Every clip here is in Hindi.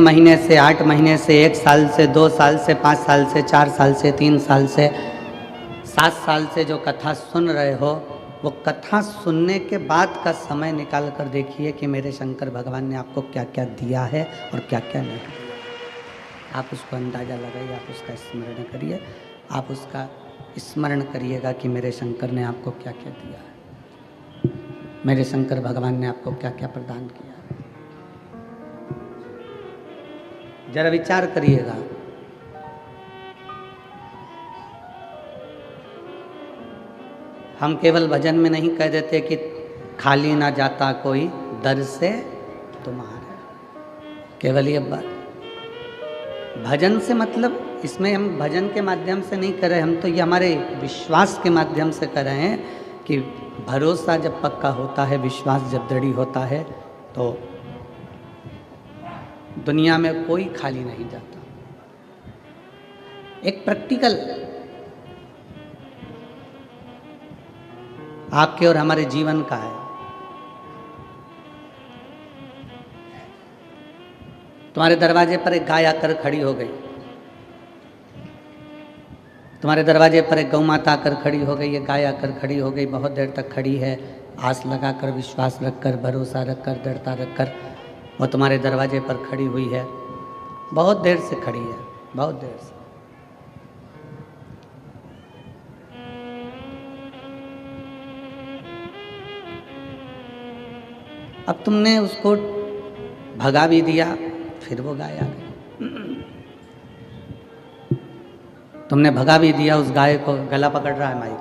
महीने से, 8 महीने से, 1 साल से, 2 साल से, 5 साल से, 4 साल से, 3 साल से, 7 साल से जो कथा सुन रहे हो, वो कथा सुनने के बाद का समय निकाल कर देखिए कि मेरे शंकर भगवान ने आपको क्या क्या दिया है और क्या क्या नहीं। आप उसको अंदाज़ा लगाइए, आप उसका स्मरण करिए, आप उसका स्मरण करिएगा कि मेरे शंकर ने आपको क्या क्या दिया है, मेरे शंकर भगवान ने आपको क्या क्या प्रदान किया है। जरा विचार करिएगा। हम केवल भजन में नहीं कह देते कि खाली ना जाता कोई दर से तुम्हारे, केवल ये भजन से मतलब इसमें हम भजन के माध्यम से नहीं कर रहे, हम तो ये हमारे विश्वास के माध्यम से कर रहे हैं कि भरोसा जब पक्का होता है, विश्वास जब दृढ़ होता है, तो दुनिया में कोई खाली नहीं जाता। एक प्रैक्टिकल आपके और हमारे जीवन का है। तुम्हारे दरवाजे पर एक गाय आकर खड़ी हो गई, तुम्हारे दरवाजे पर एक गौ माता आकर खड़ी हो गई, ये गाय आकर खड़ी हो गई, बहुत देर तक खड़ी है, आस लगाकर, विश्वास रखकर, भरोसा रखकर, दृढ़ता रखकर वो तुम्हारे दरवाजे पर खड़ी हुई है, बहुत देर से खड़ी है, बहुत देर से। अब तुमने उसको भगा भी दिया, फिर वो गाय आ गई। तुमने भगा भी दिया उस गाय को, गला पकड़ रहा है माइक,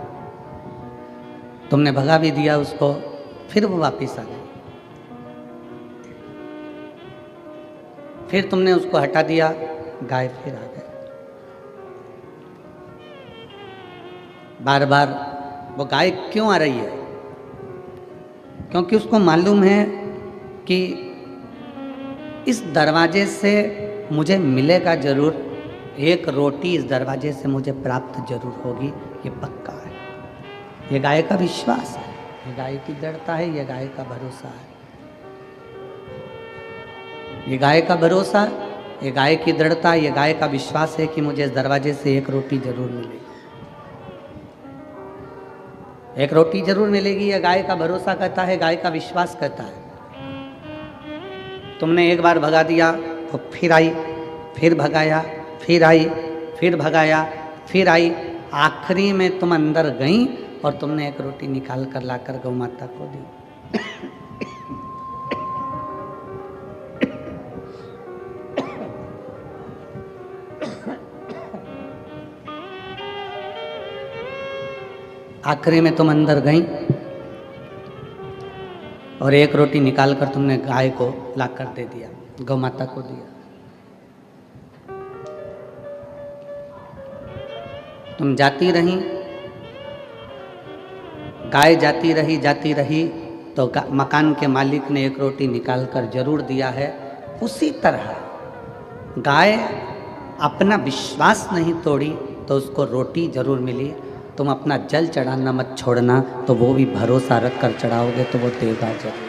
तुमने भगा भी दिया उसको, फिर वो वापिस आ गई। फिर तुमने उसको हटा दिया, गाय फिर आ गई। बार बार वो गाय क्यों आ रही है? क्योंकि उसको मालूम है कि इस दरवाजे से मुझे मिलेगा जरूर, एक रोटी इस दरवाजे से मुझे प्राप्त जरूर होगी, ये पक्का है। ये गाय का विश्वास है, ये गाय की दृढ़ता है, ये गाय का भरोसा है, ये गाय का भरोसा, ये गाय की दृढ़ता, ये गाय का विश्वास है कि मुझे इस दरवाजे से एक रोटी जरूर मिलेगी, एक रोटी जरूर मिलेगी। ये गाय का भरोसा कहता है, गाय का विश्वास कहता है। तुमने एक बार भगा दिया तो फिर आई, फिर भगाया, फिर आई, फिर भगाया, फिर आई, आखिरी में तुम अंदर गई और तुमने एक रोटी निकाल कर लाकर गौ माता को दी। आखिरी में तुम अंदर गई और एक रोटी निकालकर तुमने गाय को लाकर दे दिया, गौ माता को दिया। तुम जाती रही, गाय जाती रही तो मकान के मालिक ने एक रोटी निकालकर जरूर दिया है। उसी तरह गाय अपना विश्वास नहीं तोड़ी तो उसको रोटी जरूर मिली। तुम अपना जल चढ़ाना मत छोड़ना, तो वो भी भरोसा रख कर चढ़ाओगे तो वो देगा जरूर।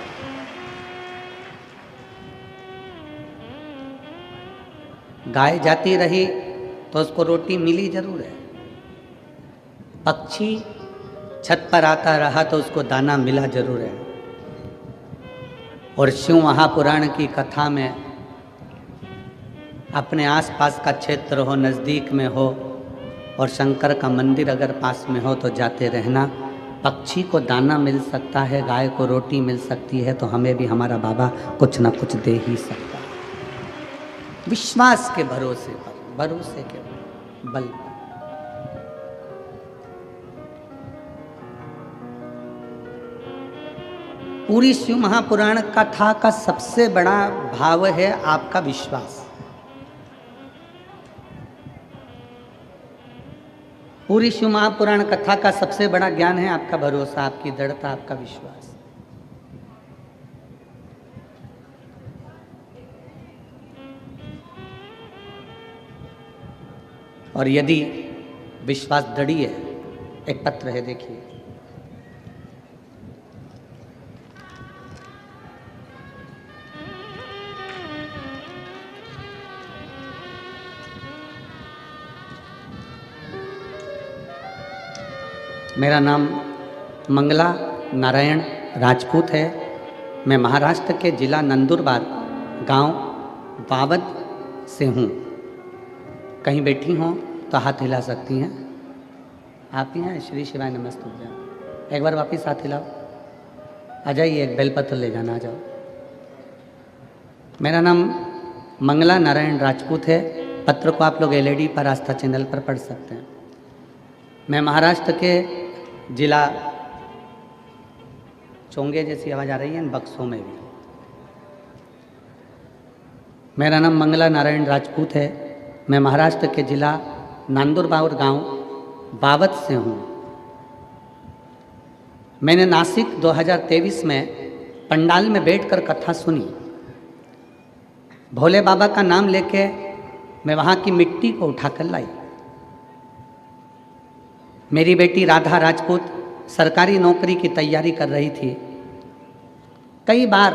गाय जाती रही तो उसको रोटी मिली जरूर है। पक्षी छत पर आता रहा तो उसको दाना मिला जरूर है। और शिव महापुराण की कथा में अपने आसपास का क्षेत्र हो, नज़दीक में हो और शंकर का मंदिर अगर पास में हो तो जाते रहना। पक्षी को दाना मिल सकता है, गाय को रोटी मिल सकती है, तो हमें भी हमारा बाबा कुछ ना कुछ दे ही सकता है। विश्वास के भरोसे पर, भरोसे के बल पर। पूरी शिव महापुराण कथा का सबसे बड़ा भाव है आपका विश्वास। पूरी शिव महापुराण कथा का सबसे बड़ा ज्ञान है आपका भरोसा, आपकी दृढ़ता, आपका विश्वास। और यदि विश्वास दृढ़ है, एक पत्र है देखिए, मेरा नाम मंगला नारायण राजपूत है। मैं महाराष्ट्र के जिला नंदुरबार गांव वावद से हूँ। कहीं बैठी हों तो हाथ हिला सकती हैं। आप ही हैं? श्री शिवाय नमस्तुभ्यम। एक बार वापिस हाथ हिलाओ। आ जाइए, एक बेलपत्र ले जाना, आ जाओ। मेरा नाम मंगला नारायण राजपूत है। पत्र को आप लोग एलईडी पर आस्था चैनल पर पढ़ सकते हैं। मैं महाराष्ट्र के जिला, चोंगे जैसी आवाज़ आ रही है, बक्सों में भी। मेरा नाम मंगला नारायण राजपूत है। मैं महाराष्ट्र के जिला नंदुरबार गांव वावद से हूँ। मैंने नासिक 2023 में पंडाल में बैठकर कथा सुनी। भोले बाबा का नाम लेके मैं वहाँ की मिट्टी को उठाकर लाई। मेरी बेटी राधा राजपूत सरकारी नौकरी की तैयारी कर रही थी। कई बार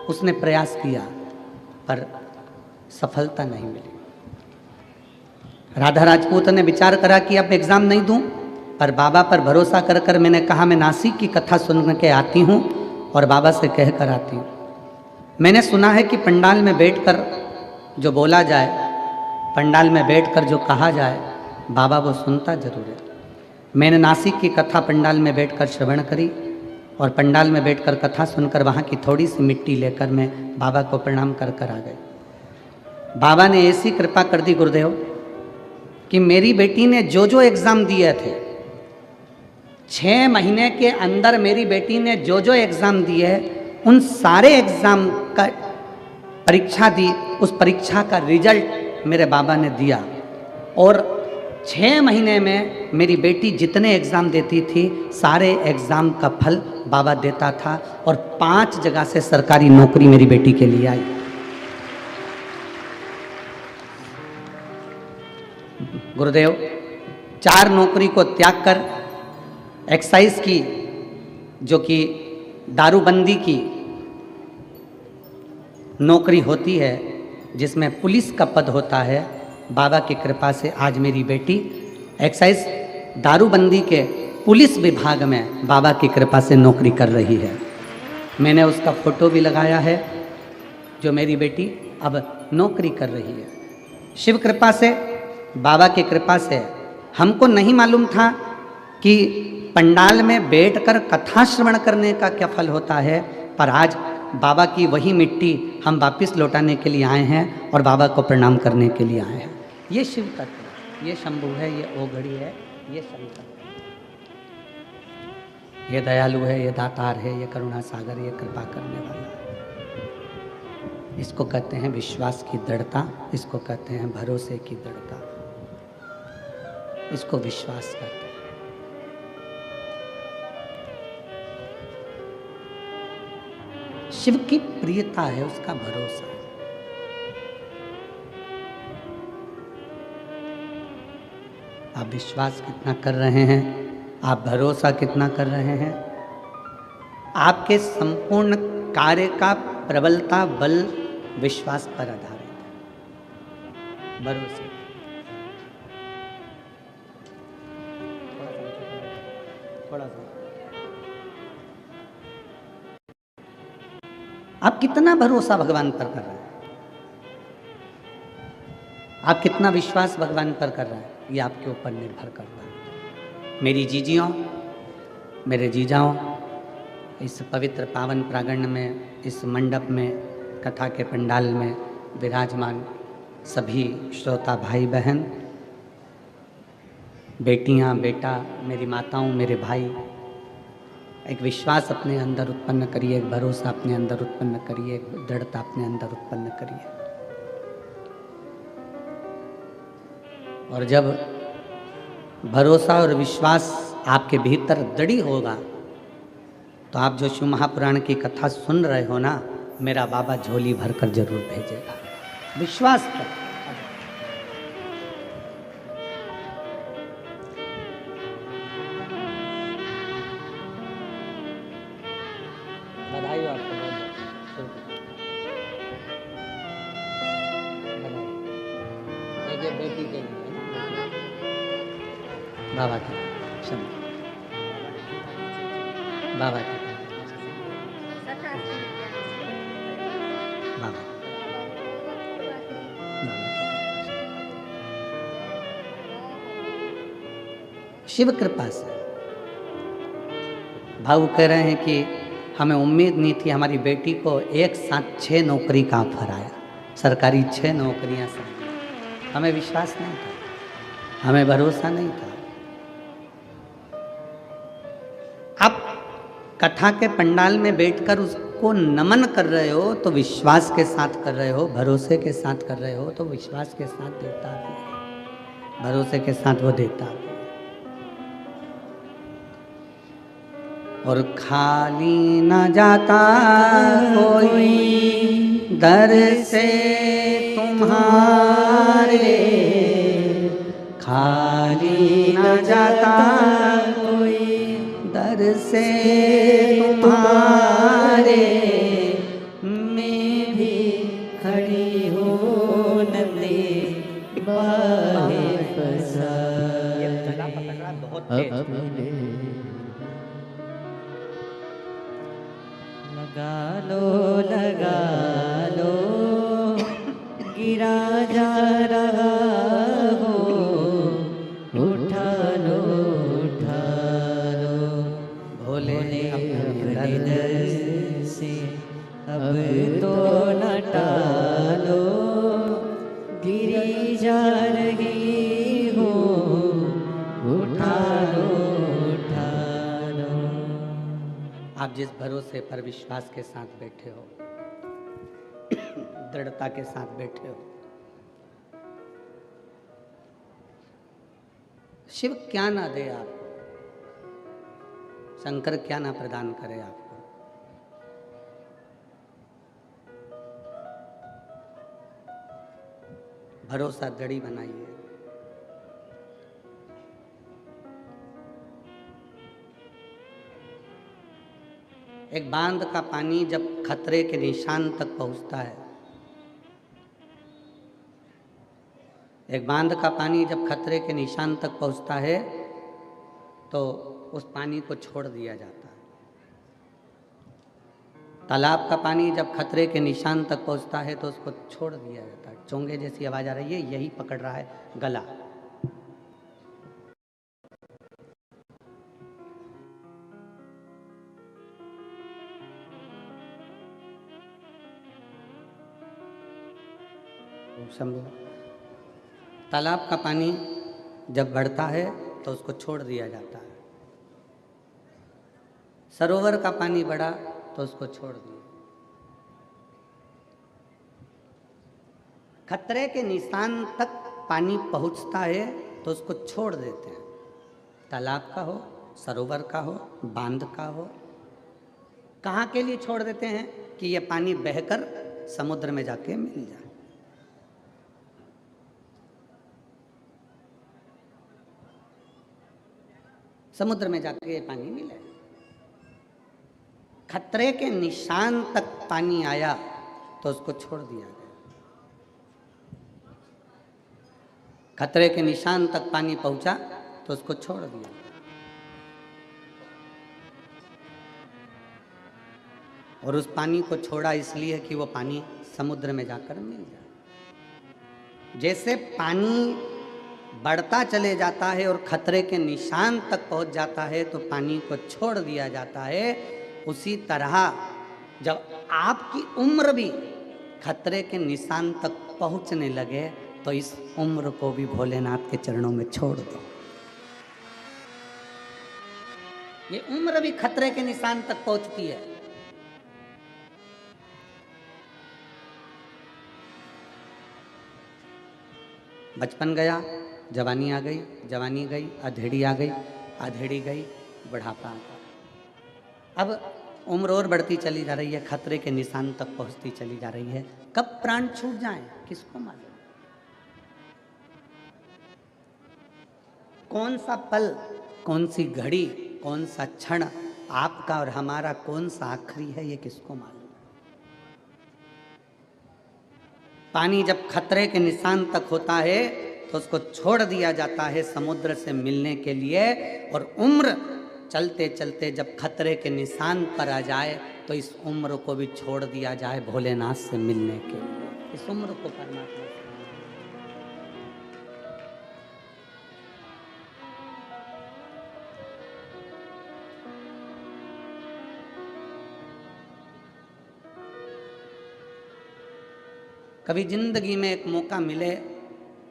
उसने प्रयास किया पर सफलता नहीं मिली। राधा राजपूत ने विचार करा कि अब एग्ज़ाम नहीं दूं, पर बाबा पर भरोसा कर कर मैंने कहा मैं नासिक की कथा सुन के आती हूँ और बाबा से कह कर आती हूँ। मैंने सुना है कि पंडाल में बैठकर जो बोला जाए, पंडाल में बैठकर जो कहा जाए, बाबा वो सुनता जरूर है। मैंने नासिक की कथा पंडाल में बैठकर श्रवण करी और पंडाल में बैठकर कथा सुनकर वहाँ की थोड़ी सी मिट्टी लेकर मैं बाबा को प्रणाम कर कर आ गई। बाबा ने ऐसी कृपा कर दी गुरुदेव कि मेरी बेटी ने जो जो एग्ज़ाम दिए थे, 6 महीने के अंदर मेरी बेटी ने जो जो एग्ज़ाम दिए, उन सारे एग्ज़ाम का परीक्षा दी। उस परीक्षा का रिजल्ट मेरे बाबा ने दिया और 6 महीने में मेरी बेटी जितने एग्ज़ाम देती थी, सारे एग्ज़ाम का फल बाबा देता था और 5 जगह से सरकारी नौकरी मेरी बेटी के लिए आई। गुरुदेव 4 नौकरी को त्याग कर एक्साइज की, जो कि दारूबंदी की नौकरी होती है, जिसमें पुलिस का पद होता है, बाबा की कृपा से आज मेरी बेटी एक्साइज दारूबंदी के पुलिस विभाग में बाबा की कृपा से नौकरी कर रही है। मैंने उसका फोटो भी लगाया है, जो मेरी बेटी अब नौकरी कर रही है। शिव कृपा से, बाबा की कृपा से। हमको नहीं मालूम था कि पंडाल में बैठकर कथा श्रवण करने का क्या फल होता है, पर आज बाबा की वही मिट्टी हम वापस लौटाने के लिए आए हैं और बाबा को प्रणाम करने के लिए आए हैं। ये शिव तत्व है, ये शंभु है, ये ओघड़ी है, ये शंकर है, ये दयालु है, ये दातार है, ये करुणा सागर, ये कृपा करने वाला है। इसको कहते हैं विश्वास की दृढ़ता, इसको कहते हैं भरोसे की दृढ़ता, इसको विश्वास कहते हैं। शिव की प्रियता है, उसका भरोसा है। आप विश्वास कितना कर रहे हैं, आप भरोसा कितना कर रहे हैं, आपके संपूर्ण कार्य का प्रबलता बल विश्वास पर आधारित है, भरोसे। थोड़ा सा आप कितना भरोसा भगवान पर कर रहे हैं, आप कितना विश्वास भगवान पर कर रहे हैं, ये आपके ऊपर निर्भर करता है। मेरी जीजियों, मेरे जीजाओं, इस पवित्र पावन प्रांगण में, इस मंडप में, कथा के पंडाल में विराजमान सभी श्रोता भाई बहन, बेटियां, बेटा, मेरी माताओं, मेरे भाई, एक विश्वास अपने अंदर उत्पन्न करिए, एक भरोसा अपने अंदर उत्पन्न करिए, एक दृढ़ता अपने अंदर उत्पन्न करिए। और जब भरोसा और विश्वास आपके भीतर दृढ़ होगा, तो आप जो शिव महापुराण की कथा सुन रहे हो ना, मेरा बाबा झोली भरकर जरूर भेजेगा। विश्वास कर। बधाई हो आपको, बेटी के लिए बाबा की क्षमा। बाबा की बाबा शिव कृपा से। भाऊ कह रहे हैं कि हमें उम्मीद नहीं थी, हमारी बेटी को एक साथ 6 नौकरी का ऑफर आया, सरकारी 6 नौकरियां सब। हमें विश्वास नहीं था, हमें भरोसा नहीं था। आप कथा के पंडाल में बैठकर उसको नमन कर रहे हो तो विश्वास के साथ कर रहे हो, भरोसे के साथ कर रहे हो तो विश्वास के साथ देता भी है, भरोसे के साथ वो देता भी है। और खाली न जाता कोई दर से तुम्हारे, खाली न जाता कोई दर से तुम्हारे, मैं भी खड़ी हूँ नंदे बाहे फसा। ये गला पकड़ रहा बहुत तेज। लगा लो गिरा जा रहा हो, उठा लो भोले अपने दर से अब तो न टालो, गिरी जा रही हो, उठा लो। आप जिस भरोसे पर विश्वास के साथ बैठे हो, दृढ़ता के साथ बैठे हो, शिव क्या ना दे आपको, शंकर क्या ना प्रदान करे आपको। भरोसा दृढ़ बनाइए। एक बांध का पानी जब खतरे के निशान तक पहुंचता है, एक बांध का पानी जब खतरे के निशान तक पहुंचता है तो उस पानी को छोड़ दिया जाता है। तालाब का पानी जब खतरे के निशान तक पहुंचता है तो उसको छोड़ दिया जाता है। चोंगे जैसी आवाज आ रही है, यही पकड़ रहा है गला। समझो, तालाब का पानी जब बढ़ता है तो उसको छोड़ दिया जाता है। सरोवर का पानी बढ़ा तो उसको छोड़ दिया। खतरे के निशान तक पानी पहुंचता है तो उसको छोड़ देते हैं। तालाब का हो, सरोवर का हो, बांध का हो, कहाँ के लिए छोड़ देते हैं कि यह पानी बहकर समुद्र में जाके मिल जाए। समुद्र में जाके पानी मिले। खतरे के निशान तक पानी आया तो उसको छोड़ दिया गया। खतरे के निशान तक पानी पहुंचा तो उसको छोड़ दिया। और उस पानी को छोड़ा इसलिए कि वो पानी समुद्र में जाकर मिल जाए। जैसे पानी बढ़ता चले जाता है और खतरे के निशान तक पहुंच जाता है तो पानी को छोड़ दिया जाता है, उसी तरह जब आपकी उम्र भी खतरे के निशान तक पहुंचने लगे तो इस उम्र को भी भोलेनाथ के चरणों में छोड़ दो। ये उम्र भी खतरे के निशान तक पहुंचती है। बचपन गया, जवानी आ गई, जवानी गई, अधेड़ी आ गई, अधेड़ी गई, बुढ़ापा आ गया। अब उम्र और बढ़ती चली जा रही है, खतरे के निशान तक पहुंचती चली जा रही है। कब प्राण छूट जाए किसको मालूम। कौन सा पल, कौन सी घड़ी, कौन सा क्षण आपका और हमारा कौन सा आखिरी है, ये किसको मालूम। पानी जब खतरे के निशान तक होता है तो उसको छोड़ दिया जाता है समुद्र से मिलने के लिए। और उम्र चलते चलते जब खतरे के निशान पर आ जाए तो इस उम्र को भी छोड़ दिया जाए भोलेनाथ से मिलने के लिए। इस उम्र को परमात्मा से। कभी जिंदगी में एक मौका मिले,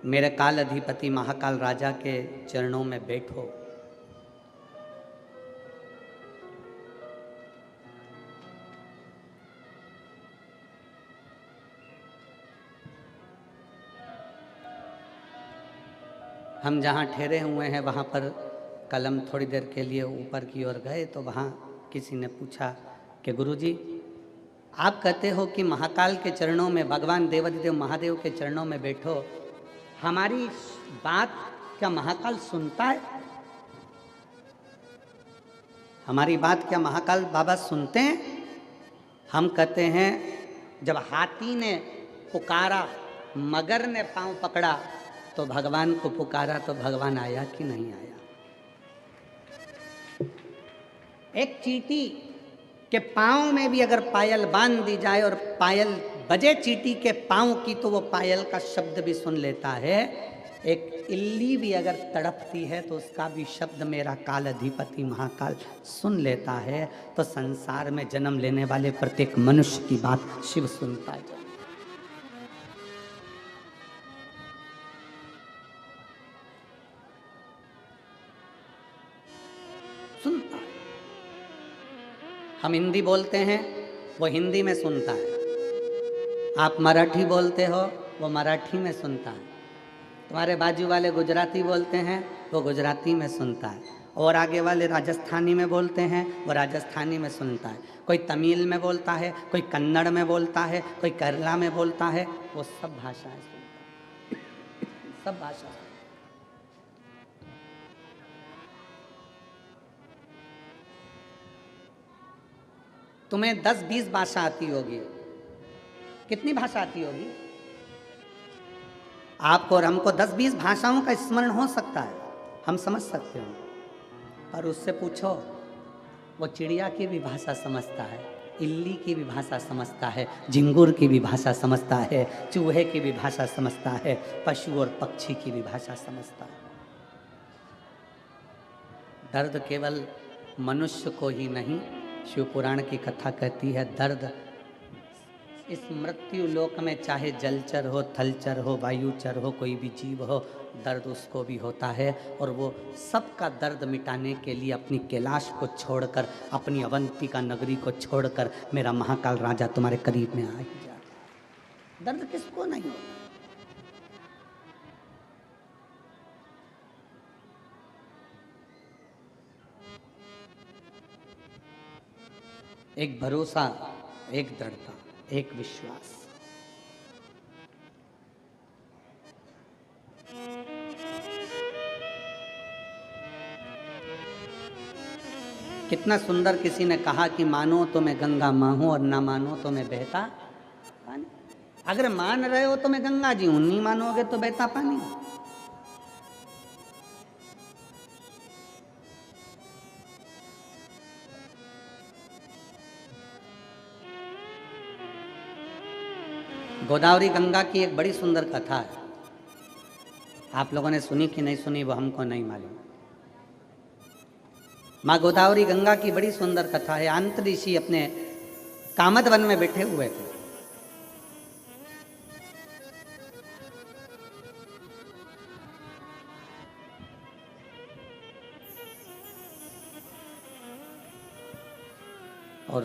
मेरे काल अधिपति महाकाल राजा के चरणों में बैठो। हम जहाँ ठहरे हुए हैं वहाँ पर कलम थोड़ी देर के लिए ऊपर की ओर गए तो वहाँ किसी ने पूछा कि गुरुजी, आप कहते हो कि महाकाल के चरणों में, भगवान देवाधिदेव महादेव के चरणों में बैठो, हमारी बात क्या महाकाल सुनता है? हमारी बात क्या महाकाल बाबा सुनते हैं? हम कहते हैं जब हाथी ने पुकारा, मगर ने पांव पकड़ा तो भगवान को पुकारा तो भगवान आया कि नहीं आया? एक चींटी के पांव में भी अगर पायल बांध दी जाए और पायल बजे चींटी के पांव की तो वो पायल का शब्द भी सुन लेता है। एक इल्ली भी अगर तड़पती है तो उसका भी शब्द मेरा काल अधिपति महाकाल सुन लेता है। तो संसार में जन्म लेने वाले प्रत्येक मनुष्य की बात शिव सुनता है। सुनता है। हम हिंदी बोलते हैं, वो हिंदी में सुनता है। आप मराठी बोलते हो, वो मराठी में सुनता है। तुम्हारे बाजू वाले गुजराती बोलते हैं, वो गुजराती में सुनता है। और आगे वाले राजस्थानी में बोलते हैं, वो राजस्थानी में सुनता है। कोई तमिल में बोलता है, कोई कन्नड़ में बोलता है, कोई केरला में बोलता है, वो सब भाषाएं सुनता है। सब भाषा। तुम्हें 10-20 भाषा आती होगी। कितनी भाषा आती होगी? आपको और हमको 10-20 भाषाओं का स्मरण हो सकता है, हम समझ सकते हो। पर उससे पूछो, वो चिड़िया की भी भाषा समझता है, इल्ली की भी भाषा समझता है, झिंगुर की भी भाषा समझता है, चूहे की भी भाषा समझता है, पशु और पक्षी की भी भाषा समझता है। दर्द केवल मनुष्य को ही नहीं, शिव पुराण की कथा कहती है, दर्द इस मृत्यु लोक में चाहे जलचर हो, थलचर हो, वायुचर हो, कोई भी जीव हो, दर्द उसको भी होता है। और वो सबका दर्द मिटाने के लिए अपनी कैलाश को छोड़कर, अपनी अवंतिका नगरी को छोड़कर मेरा महाकाल राजा तुम्हारे करीब में आ ही जाता है। दर्द किसको नहीं होता? एक भरोसा, एक दृढ़ता, एक विश्वास। कितना सुंदर किसी ने कहा कि मानो तो मैं गंगा माँ हूं और ना मानो तो मैं बहता पानी। अगर मान रहे हो तो मैं गंगा जी हूं, नहीं मानोगे तो बहता पानी। गोदावरी गंगा की एक बड़ी सुंदर कथा है। आप लोगों ने सुनी कि नहीं सुनी वो हमको नहीं मालूम। माँ गोदावरी गंगा की बड़ी सुंदर कथा है। अंत ऋषि अपने कामद वन में बैठे हुए थे। और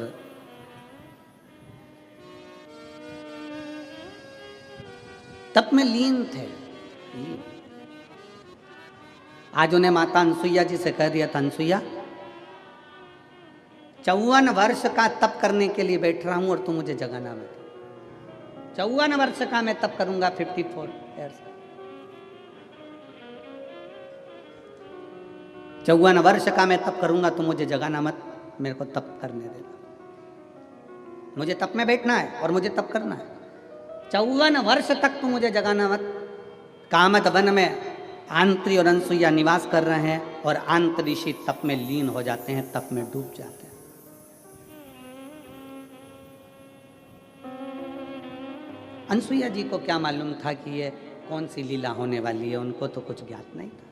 तप में लीन थे। आज उन्हें माता अनसुईया जी से कह दिया था, अनसुईया 54 वर्ष का तप करने के लिए बैठ रहा हूं और तू मुझे जगाना मत। 54 वर्ष का मैं तप करूंगा, 54 ईयर्स। 54 वर्ष का मैं तप करूंगा, तू मुझे जगाना मत, मेरे को तप करने देना। मुझे तप में बैठना है और मुझे तप करना है। 54 वर्ष तक तू मुझे जगाना मत। कामद वन में आंत्री और अनसुईया निवास कर रहे हैं और आंत्र ऋषि तप में लीन हो जाते हैं, तप में डूब जाते हैं। अनसुईया जी को क्या मालूम था कि ये कौन सी लीला होने वाली है, उनको तो कुछ ज्ञात नहीं था।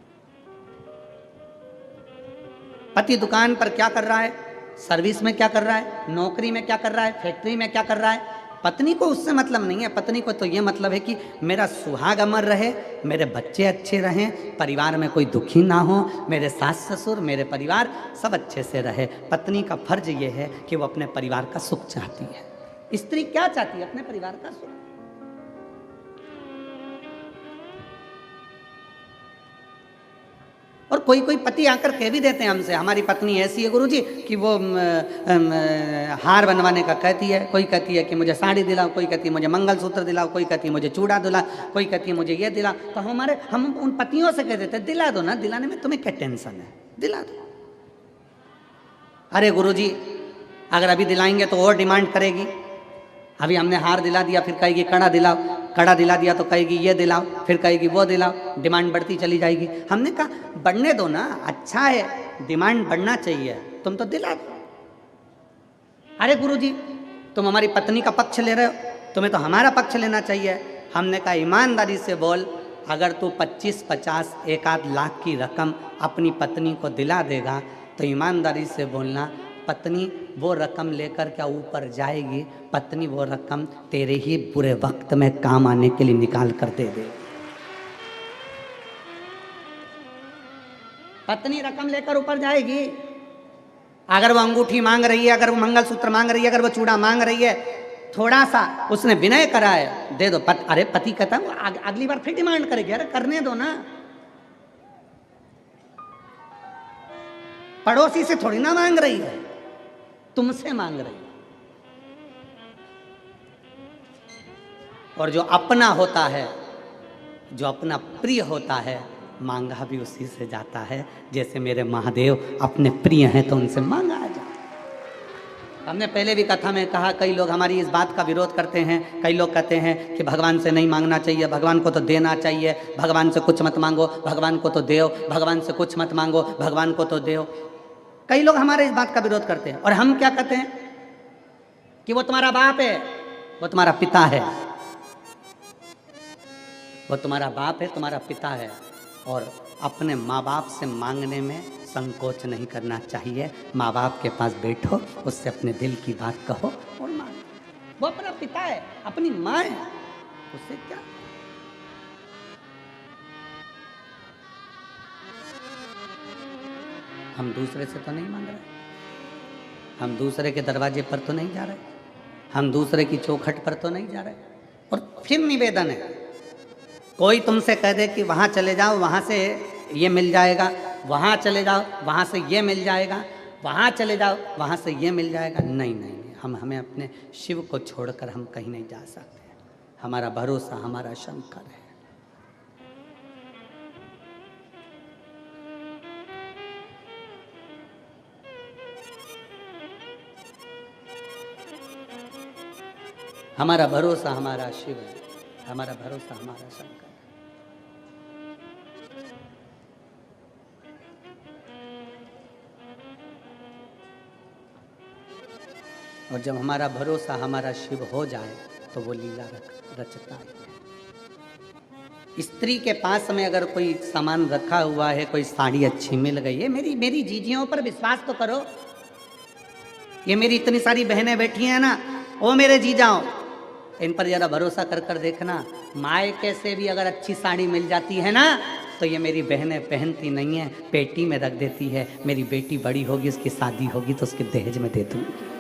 पति दुकान पर क्या कर रहा है, सर्विस में क्या कर रहा है, नौकरी में क्या कर रहा है, फैक्ट्री में क्या कर रहा है, पत्नी को उससे मतलब नहीं है। पत्नी को तो ये मतलब है कि मेरा सुहाग अमर रहे, मेरे बच्चे अच्छे रहें, परिवार में कोई दुखी ना हो, मेरे सास ससुर, मेरे परिवार सब अच्छे से रहे। पत्नी का फर्ज ये है कि वो अपने परिवार का सुख चाहती है। स्त्री क्या चाहती है? अपने परिवार का सुख। और कोई कोई पति आकर कह भी देते हैं हमसे, हमारी पत्नी ऐसी है गुरुजी कि वो हार बनवाने का कहती है, कोई कहती है कि मुझे साड़ी दिलाओ, कोई कहती है मुझे मंगलसूत्र दिलाओ, कोई कहती है मुझे चूड़ा दिलाओ, कोई कहती है मुझे ये दिलाओ। तो हम उन पतियों से कह देते हैं दिला दो ना, दिलाने में तुम्हें क्या टेंशन है, दिला दो। अरे गुरुजी अगर अभी दिलाएंगे तो और डिमांड करेगी। अभी हमने हार दिला दिया, फिर कहेगी कड़ा दिलाओ, कड़ा दिला दिया तो कहेगी ये दिलाओ, फिर कहेगी वो दिलाओ, डिमांड बढ़ती चली जाएगी। हमने कहा बढ़ने दो ना, अच्छा है, डिमांड बढ़ना चाहिए, तुम तो दिला दो। अरे गुरुजी तुम हमारी पत्नी का पक्ष ले रहे हो, तुम्हें तो हमारा पक्ष लेना चाहिए। हमने कहा ईमानदारी से बोल, अगर तू 25-50 1-8 लाख की रकम अपनी पत्नी को दिला देगा तो ईमानदारी से बोलना, पत्नी वो रकम लेकर क्या ऊपर जाएगी? पत्नी वो रकम तेरे ही बुरे वक्त में काम आने के लिए निकाल कर दे दे। पत्नी रकम लेकर ऊपर जाएगी। अगर वो अंगूठी मांग रही है, अगर वो मंगलसूत्र मांग रही है, अगर वो चूड़ा मांग रही है, थोड़ा सा उसने विनय करा है, दे दो। अरे पति कहता है अगली बार फिर डिमांड करेगी, अरे करने दो ना। पड़ोसी से थोड़ी ना मांग रही है, तुमसे मांग रही है। और जो अपना होता है, जो अपना प्रिय होता है, मांगा भी उसी से जाता है। जैसे मेरे महादेव अपने प्रिय हैं तो उनसे मांगा जाता है। हमने पहले भी कथा में कहा, कई लोग हमारी इस बात का विरोध करते हैं। कई लोग कहते हैं कि भगवान से नहीं मांगना चाहिए, भगवान को तो देना चाहिए, भगवान से कुछ मत मांगो, भगवान को तो देओ, भगवान से कुछ मत मांगो, भगवान को तो देओ। कई लोग हमारे इस बात का विरोध करते हैं। और हम क्या कहते हैं कि वो तुम्हारा बाप है, वो तुम्हारा पिता है, वो तुम्हारा बाप है, तुम्हारा पिता है। और अपने माँ बाप से मांगने में संकोच नहीं करना चाहिए। माँ बाप के पास बैठो, उससे अपने दिल की बात कहो और मांगो। वो अपना पिता है, अपनी माँ है, उससे क्या। हम दूसरे से तो नहीं मांग रहे, हम दूसरे के दरवाजे पर तो नहीं जा रहे, हम दूसरे की चौखट पर तो नहीं जा रहे। और फिर निवेदन है, कोई तुमसे कह दे कि वहाँ चले जाओ, वहाँ से ये मिल जाएगा, वहाँ चले जाओ, वहाँ से ये मिल जाएगा, वहाँ चले जाओ, वहाँ से ये मिल जाएगा, नहीं नहीं, हमें अपने शिव को छोड़कर हम कहीं नहीं जा सकते। हमारा भरोसा हमारा शंकर है। हमारा भरोसा हमारा शिव है, हमारा भरोसा हमारा शंकर है। और जब हमारा भरोसा हमारा शिव हो जाए तो वो लीला रचता है। स्त्री के पास में अगर कोई सामान रखा हुआ है, कोई साड़ी अच्छी मिल गई है, मेरी जीजियों पर विश्वास तो करो। ये मेरी इतनी सारी बहनें बैठी हैं ना, ओ मेरे जीजाओं, इन पर जरा भरोसा कर कर देखना। मायके से भी अगर अच्छी साड़ी मिल जाती है ना, तो ये मेरी बहनें पहनती नहीं है, पेटी में रख देती है। मेरी बेटी बड़ी होगी, उसकी शादी होगी तो उसके दहेज में दे दूंगी।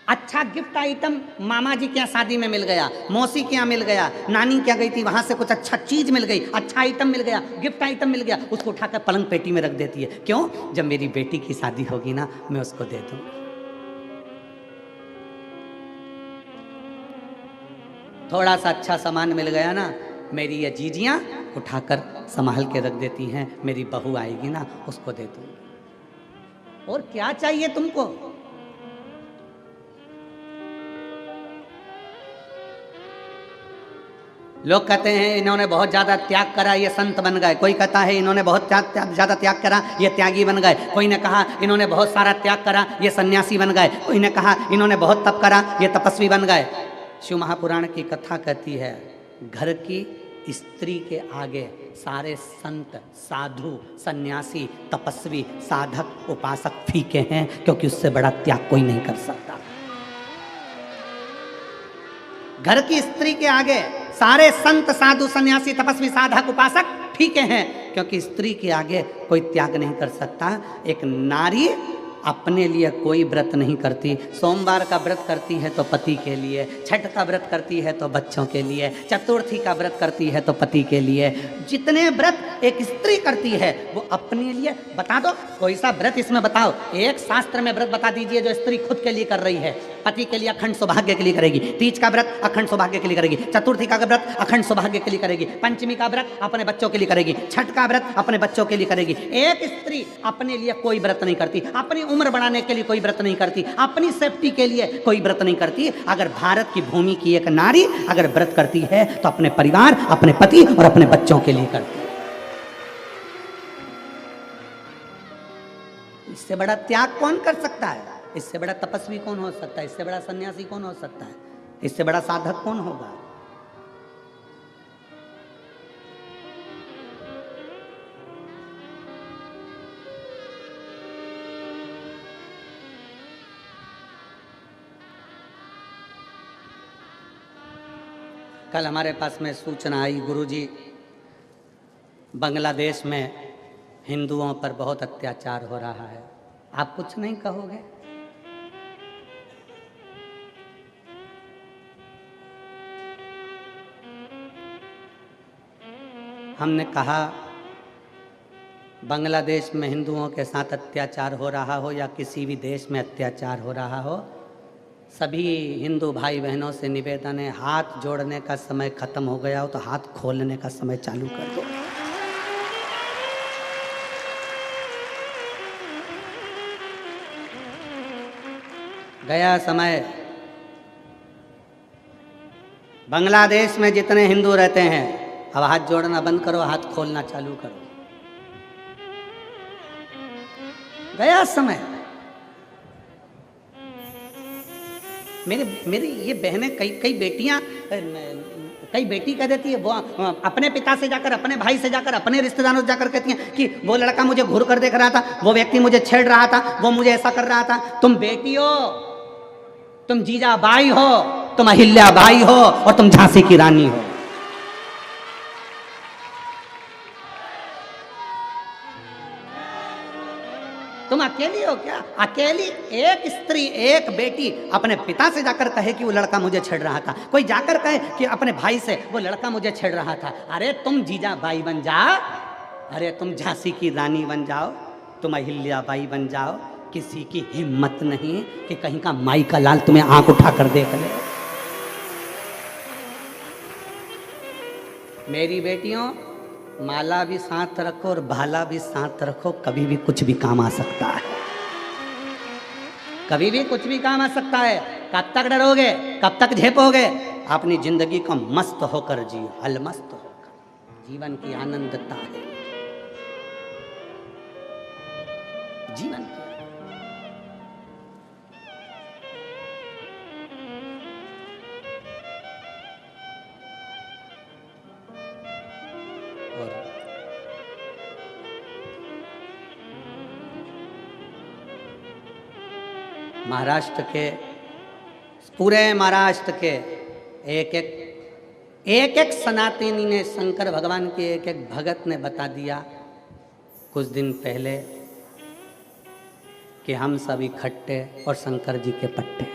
अच्छा गिफ्ट आइटम मामा जी के यहाँ शादी में मिल गया, मौसी के यहाँ मिल गया, नानी क्या गई थी वहां से कुछ अच्छा चीज मिल गई, अच्छा आइटम मिल गया, गिफ्ट आइटम मिल गया, उसको उठाकर पलंग पेटी में रख देती है। क्यों? जब मेरी बेटी की शादी होगी ना, मैं उसको दे दूं। थोड़ा सा अच्छा सामान मिल गया ना, मेरी ये जीजियां उठाकर संभाल के रख देती हैं। मेरी बहू आएगी ना, उसको दे दूं। और क्या चाहिए तुमको? लोग कहते हैं इन्होंने बहुत ज़्यादा त्याग करा ये संत बन गए, कोई कहता है इन्होंने बहुत ज़्यादा त्याग करा ये त्यागी बन गए, कोई ने कहा इन्होंने बहुत सारा त्याग करा ये सन्यासी बन गए, कोई ने कहा इन्होंने बहुत तप करा ये तपस्वी बन गए। शिव महापुराण की कथा कहती है घर की स्त्री के आगे सारे संत साधु सन्यासी तपस्वी साधक उपासक फीके हैं, क्योंकि उससे बड़ा त्याग कोई नहीं कर सकता। घर की स्त्री के आगे सारे संत साधु सन्यासी तपस्वी साधक उपासक फीके हैं, क्योंकि स्त्री के आगे कोई त्याग नहीं कर सकता। एक नारी अपने लिए कोई व्रत नहीं करती, सोमवार का व्रत करती है तो पति के लिए, छठ का व्रत करती है तो बच्चों के लिए, चतुर्थी का व्रत करती है तो पति के लिए। जितने व्रत एक स्त्री करती है वो अपने लिए। बता दो कोई सा व्रत इसमें बताओ, एक शास्त्र में व्रत बता दीजिए जो स्त्री खुद के लिए कर रही है। पति के लिए अखंड सौभाग्य के लिए करेगी, तीज का व्रत अखंड सौभाग्य के लिए करेगी, चतुर्थी का व्रत अखंड सौभाग्य के लिए करेगी, पंचमी का व्रत अपने बच्चों के लिए करेगी, छठ का व्रत अपने बच्चों के लिए करेगी। एक स्त्री अपने लिए कोई व्रत नहीं करती, अपनी उम्र बढ़ाने के लिए कोई व्रत नहीं करती, अपनी सेफ्टी के लिए कोई व्रत नहीं करती। अगर भारत की भूमि की एक नारी अगर व्रत करती है तो अपने परिवार, अपने पति और अपने बच्चों के लिए करती है। इससे बड़ा त्याग कौन कर सकता है? इससे बड़ा तपस्वी कौन हो सकता है? इससे बड़ा सन्यासी कौन हो सकता है? इससे बड़ा साधक कौन होगा? कल हमारे पास में सूचना आई, गुरुजी बांग्लादेश में हिंदुओं पर बहुत अत्याचार हो रहा है। आप कुछ नहीं कहोगे? हमने कहा बांग्लादेश में हिंदुओं के साथ अत्याचार हो रहा हो या किसी भी देश में अत्याचार हो रहा हो, सभी हिंदू भाई बहनों से निवेदन है, हाथ जोड़ने का समय खत्म हो गया हो तो हाथ खोलने का समय चालू कर दो। गया समय। बांग्लादेश में जितने हिंदू रहते हैं अब हाथ जोड़ना बंद करो, हाथ खोलना चालू करो। गया समय। मेरी ये बहनें कई बेटियां, कई बेटी कह देती है वो अपने पिता से जाकर, अपने भाई से जाकर, अपने रिश्तेदारों से जाकर कहती हैं कि वो लड़का मुझे घूर कर देख रहा था, वो व्यक्ति मुझे छेड़ रहा था, वो मुझे ऐसा कर रहा था। तुम बेटी हो, तुम जीजाबाई हो, तुम अहिल्याबाई हो और तुम झांसी की रानी हो। तुम अकेली हो क्या? अकेली एक स्त्री, एक बेटी अपने पिता से जाकर कहे कि वो लड़का मुझे छेड़ रहा था, कोई जाकर कहे कि अपने भाई से वो लड़का मुझे छेड़ रहा था। अरे तुम जीजाबाई बन जाओ, अरे तुम झांसी की रानी बन जाओ, तुम अहिल्याबाई बन जाओ। किसी की हिम्मत नहीं कि कहीं का माई का लाल तुम्हें आंख उठा कर देख ले। मेरी बेटियों, माला भी साथ रखो और भाला भी साथ रखो, कभी भी कुछ भी काम आ सकता है, कभी भी कुछ भी काम आ सकता है। कब तक डरोगे, कब तक झेपोगे? अपनी जिंदगी को मस्त होकर जियो, अलमस्त होकर। जीवन की आनंदता है जीवन की। महाराष्ट्र के, पूरे महाराष्ट्र के एक एक सनातनी ने, शंकर भगवान के एक एक भगत ने बता दिया कुछ दिन पहले कि हम सब इकट्ठे और शंकर जी के पट्टे।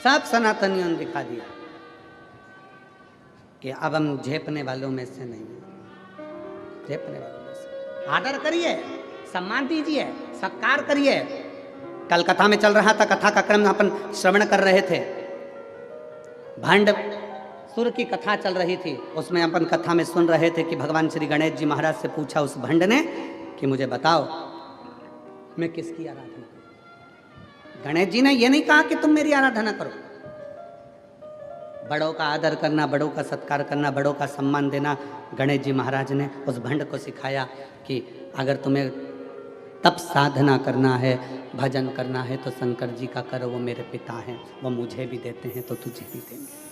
सब सनातनियों ने दिखा दिया कि अब हम झेपने वालों में से नहीं, झेपने वालों में से। आदर करिए, सम्मान दीजिए, सत्कार करिए। कल कथा में चल रहा था, कथा का क्रम अपन श्रवण कर रहे थे, भंड सुर की कथा चल रही थी। उसमें अपन कथा में सुन रहे थे कि भगवान श्री गणेश जी महाराज से पूछा उस भंड ने कि मुझे बताओ मैं किसकी आराधना करूं। गणेश जी ने यह नहीं कहा कि तुम मेरी आराधना करो, बड़ों का आदर करना, बड़ों का सत्कार करना, बड़ों का सम्मान देना गणेश जी महाराज ने उस भंड को सिखाया कि अगर तुम्हें तप साधना करना है, भजन करना है तो शंकर जी का करो, वो मेरे पिता हैं, वो मुझे भी देते हैं तो तुझे भी देंगे।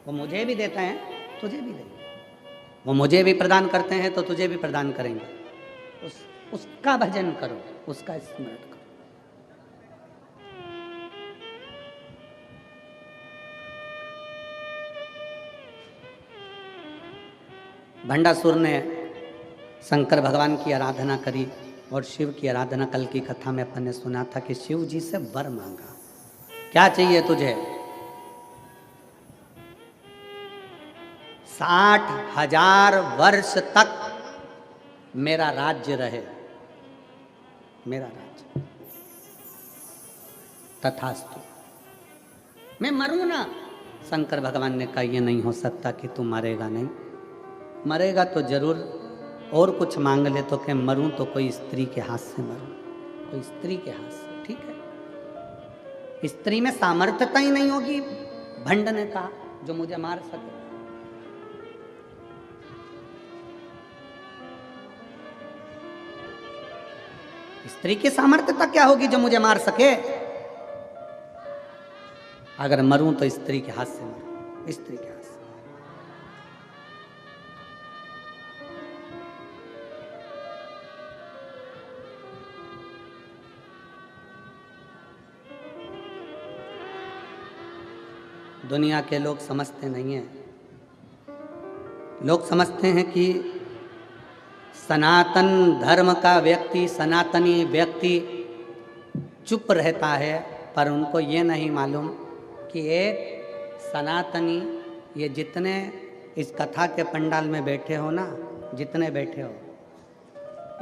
वो मुझे भी देते हैं, तुझे भी देंगे। वो मुझे भी प्रदान करते हैं तो तुझे भी प्रदान करेंगे। उसका भजन करो, उसका स्मरण करो। भंडासुर ने शंकर भगवान की आराधना करी और शिव की आराधना। कल की कथा में अपन ने सुना था कि शिव जी से वर मांगा, क्या चाहिए तुझे? 60,000 वर्ष तक मेरा राज्य रहे, मेरा राज्य। तथास्तु, मैं मरूं ना। शंकर भगवान ने कहा, ये नहीं हो सकता कि तू मरेगा नहीं। मरेगा तो जरूर, और कुछ मांग ले तो क्या मरूं तो कोई स्त्री के हाथ से मरूं, कोई स्त्री के हाथ से। ठीक है, स्त्री में सामर्थ्यता ही नहीं होगी, भंड ने कहा, जो मुझे मार सके। स्त्री की सामर्थ्यता क्या होगी जो मुझे मार सके? अगर मरूं तो स्त्री के हाथ से मरूं, स्त्री के हाथ से। दुनिया के लोग समझते नहीं हैं। लोग समझते हैं कि सनातन धर्म का व्यक्ति, सनातनी व्यक्ति चुप रहता है, पर उनको ये नहीं मालूम कि एक सनातनी, ये जितने इस कथा के पंडाल में बैठे हो ना, जितने बैठे हो,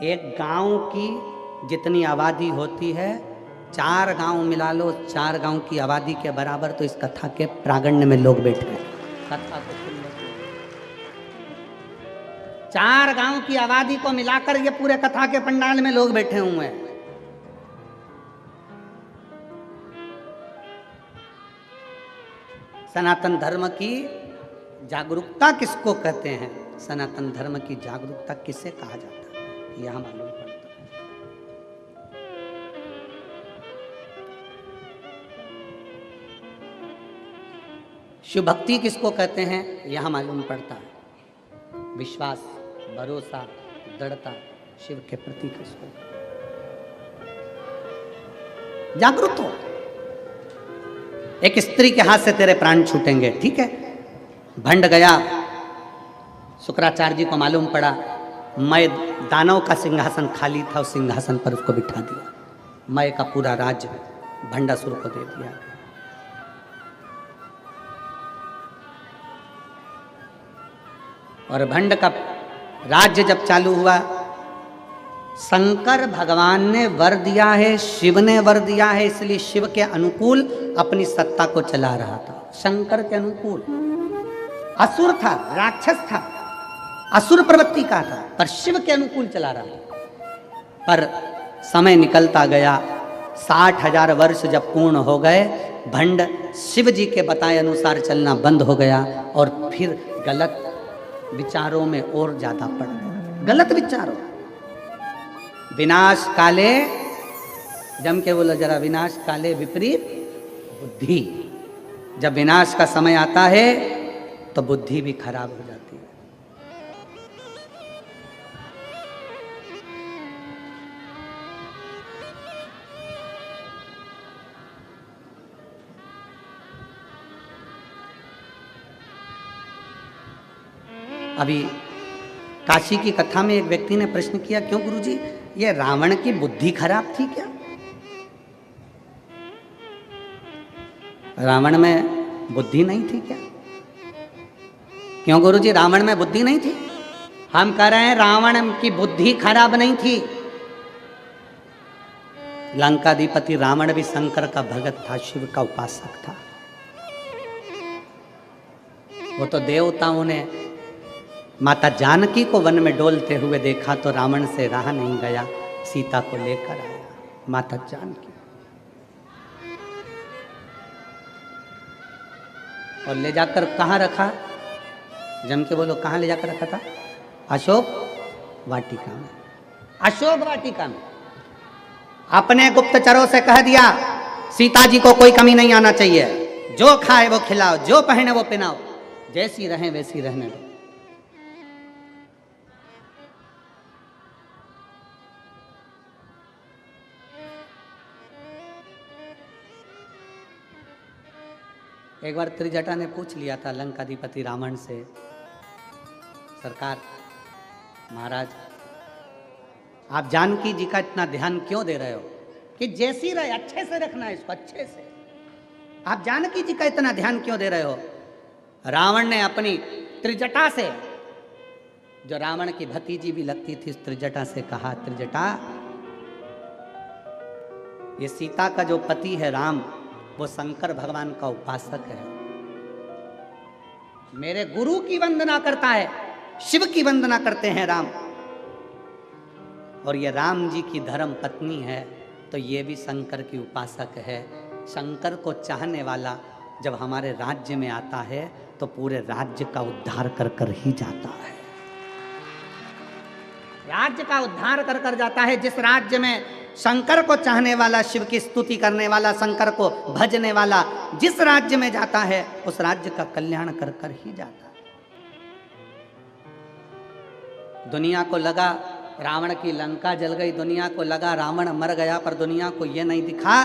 एक गांव की जितनी आबादी होती है, 4 गांव मिला लो, 4 गांव की आबादी के बराबर तो इस कथा के प्रांगण में लोग बैठे हैं। कथा को सुन लो, 4 गांव की आबादी को मिलाकर ये पूरे कथा के पंडाल में लोग बैठे हुए हैं। सनातन धर्म की जागरूकता किसको कहते हैं? सनातन धर्म की जागरूकता किसे कहा जाता है, यह मालूम पड़ता है। शिव भक्ति किसको कहते हैं, यह मालूम पड़ता है। विश्वास, भरोसा, दृढ़ता शिव के प्रति किसको? जागरूक हो। एक स्त्री के हाथ से तेरे प्राण छूटेंगे, ठीक है। भंड गया, शुक्राचार्य जी को मालूम पड़ा, मैं दानव का सिंहासन खाली था, उस सिंहासन पर उसको बिठा दिया। मैं का पूरा राज्य भंडासुर को दे दिया। और भंड का राज्य जब चालू हुआ, शंकर भगवान ने वर दिया है, शिव ने वर दिया है, इसलिए शिव के अनुकूल अपनी सत्ता को चला रहा था। शंकर के अनुकूल असुर था, राक्षस था, असुर प्रवृत्ति का था, पर शिव के अनुकूल चला रहा था। पर समय निकलता गया, 60,000 वर्ष जब पूर्ण हो गए, भंड शिव जी के बताए अनुसार चलना बंद हो गया और फिर गलत विचारों में और ज्यादा पड़ गया। गलत विचारों, विनाश काले, जम के बोलो जरा, विनाश काले विपरीत बुद्धि। जब विनाश का समय आता है तो बुद्धि भी खराब हो जाती है। अभी काशी की कथा में एक व्यक्ति ने प्रश्न किया, क्यों गुरुजी, ये रावण की बुद्धि खराब थी क्या? रावण में बुद्धि नहीं थी क्या? क्यों गुरुजी, रावण में बुद्धि नहीं थी? हम कह रहे हैं रावण की बुद्धि खराब नहीं थी। लंकाधिपति रावण भी शंकर का भगत था, शिव का उपासक था। वो तो देवताओं ने माता जानकी को वन में डोलते हुए देखा तो रावण से रहा नहीं गया, सीता को लेकर आया माता जानकी। और ले जाकर कहाँ रखा? जम के बोलो, कहाँ ले जाकर रखा था? अशोक वाटिका में। अशोक वाटिका में अपने गुप्तचरों से कह दिया, सीता जी को कोई कमी नहीं आना चाहिए, जो खाए वो खिलाओ, जो पहने वो पहनाओ, जैसी रहें वैसी रहने दो। एक बार त्रिजटा ने पूछ लिया था लंकाधिपति रावण से, सरकार महाराज आप जानकी जी का इतना ध्यान क्यों दे रहे हो कि जैसी रहे अच्छे से रखना है इसको, अच्छे से। आप जानकी जी का इतना ध्यान क्यों दे रहे हो? रावण ने अपनी त्रिजटा से, जो रावण की भतीजी भी लगती थी, त्रिजटा से कहा, त्रिजटा ये सीता का जो पति है राम, वो शंकर भगवान का उपासक है, मेरे गुरु की वंदना करता है, शिव की वंदना करते हैं राम, और ये राम जी की धर्म पत्नी है, तो ये भी शंकर की उपासक है। शंकर को चाहने वाला जब हमारे राज्य में आता है तो पूरे राज्य का उद्धार कर कर ही जाता है। राज्य का उद्धार कर कर जाता है। जिस राज्य में शंकर को चाहने वाला, शिव की स्तुति करने वाला, शंकर को भजने वाला जिस राज्य में जाता है, उस राज्य का कल्याण कर कर ही जाता है। दुनिया को लगा रावण की लंका जल गई, दुनिया को लगा रावण मर गया, पर दुनिया को यह नहीं दिखा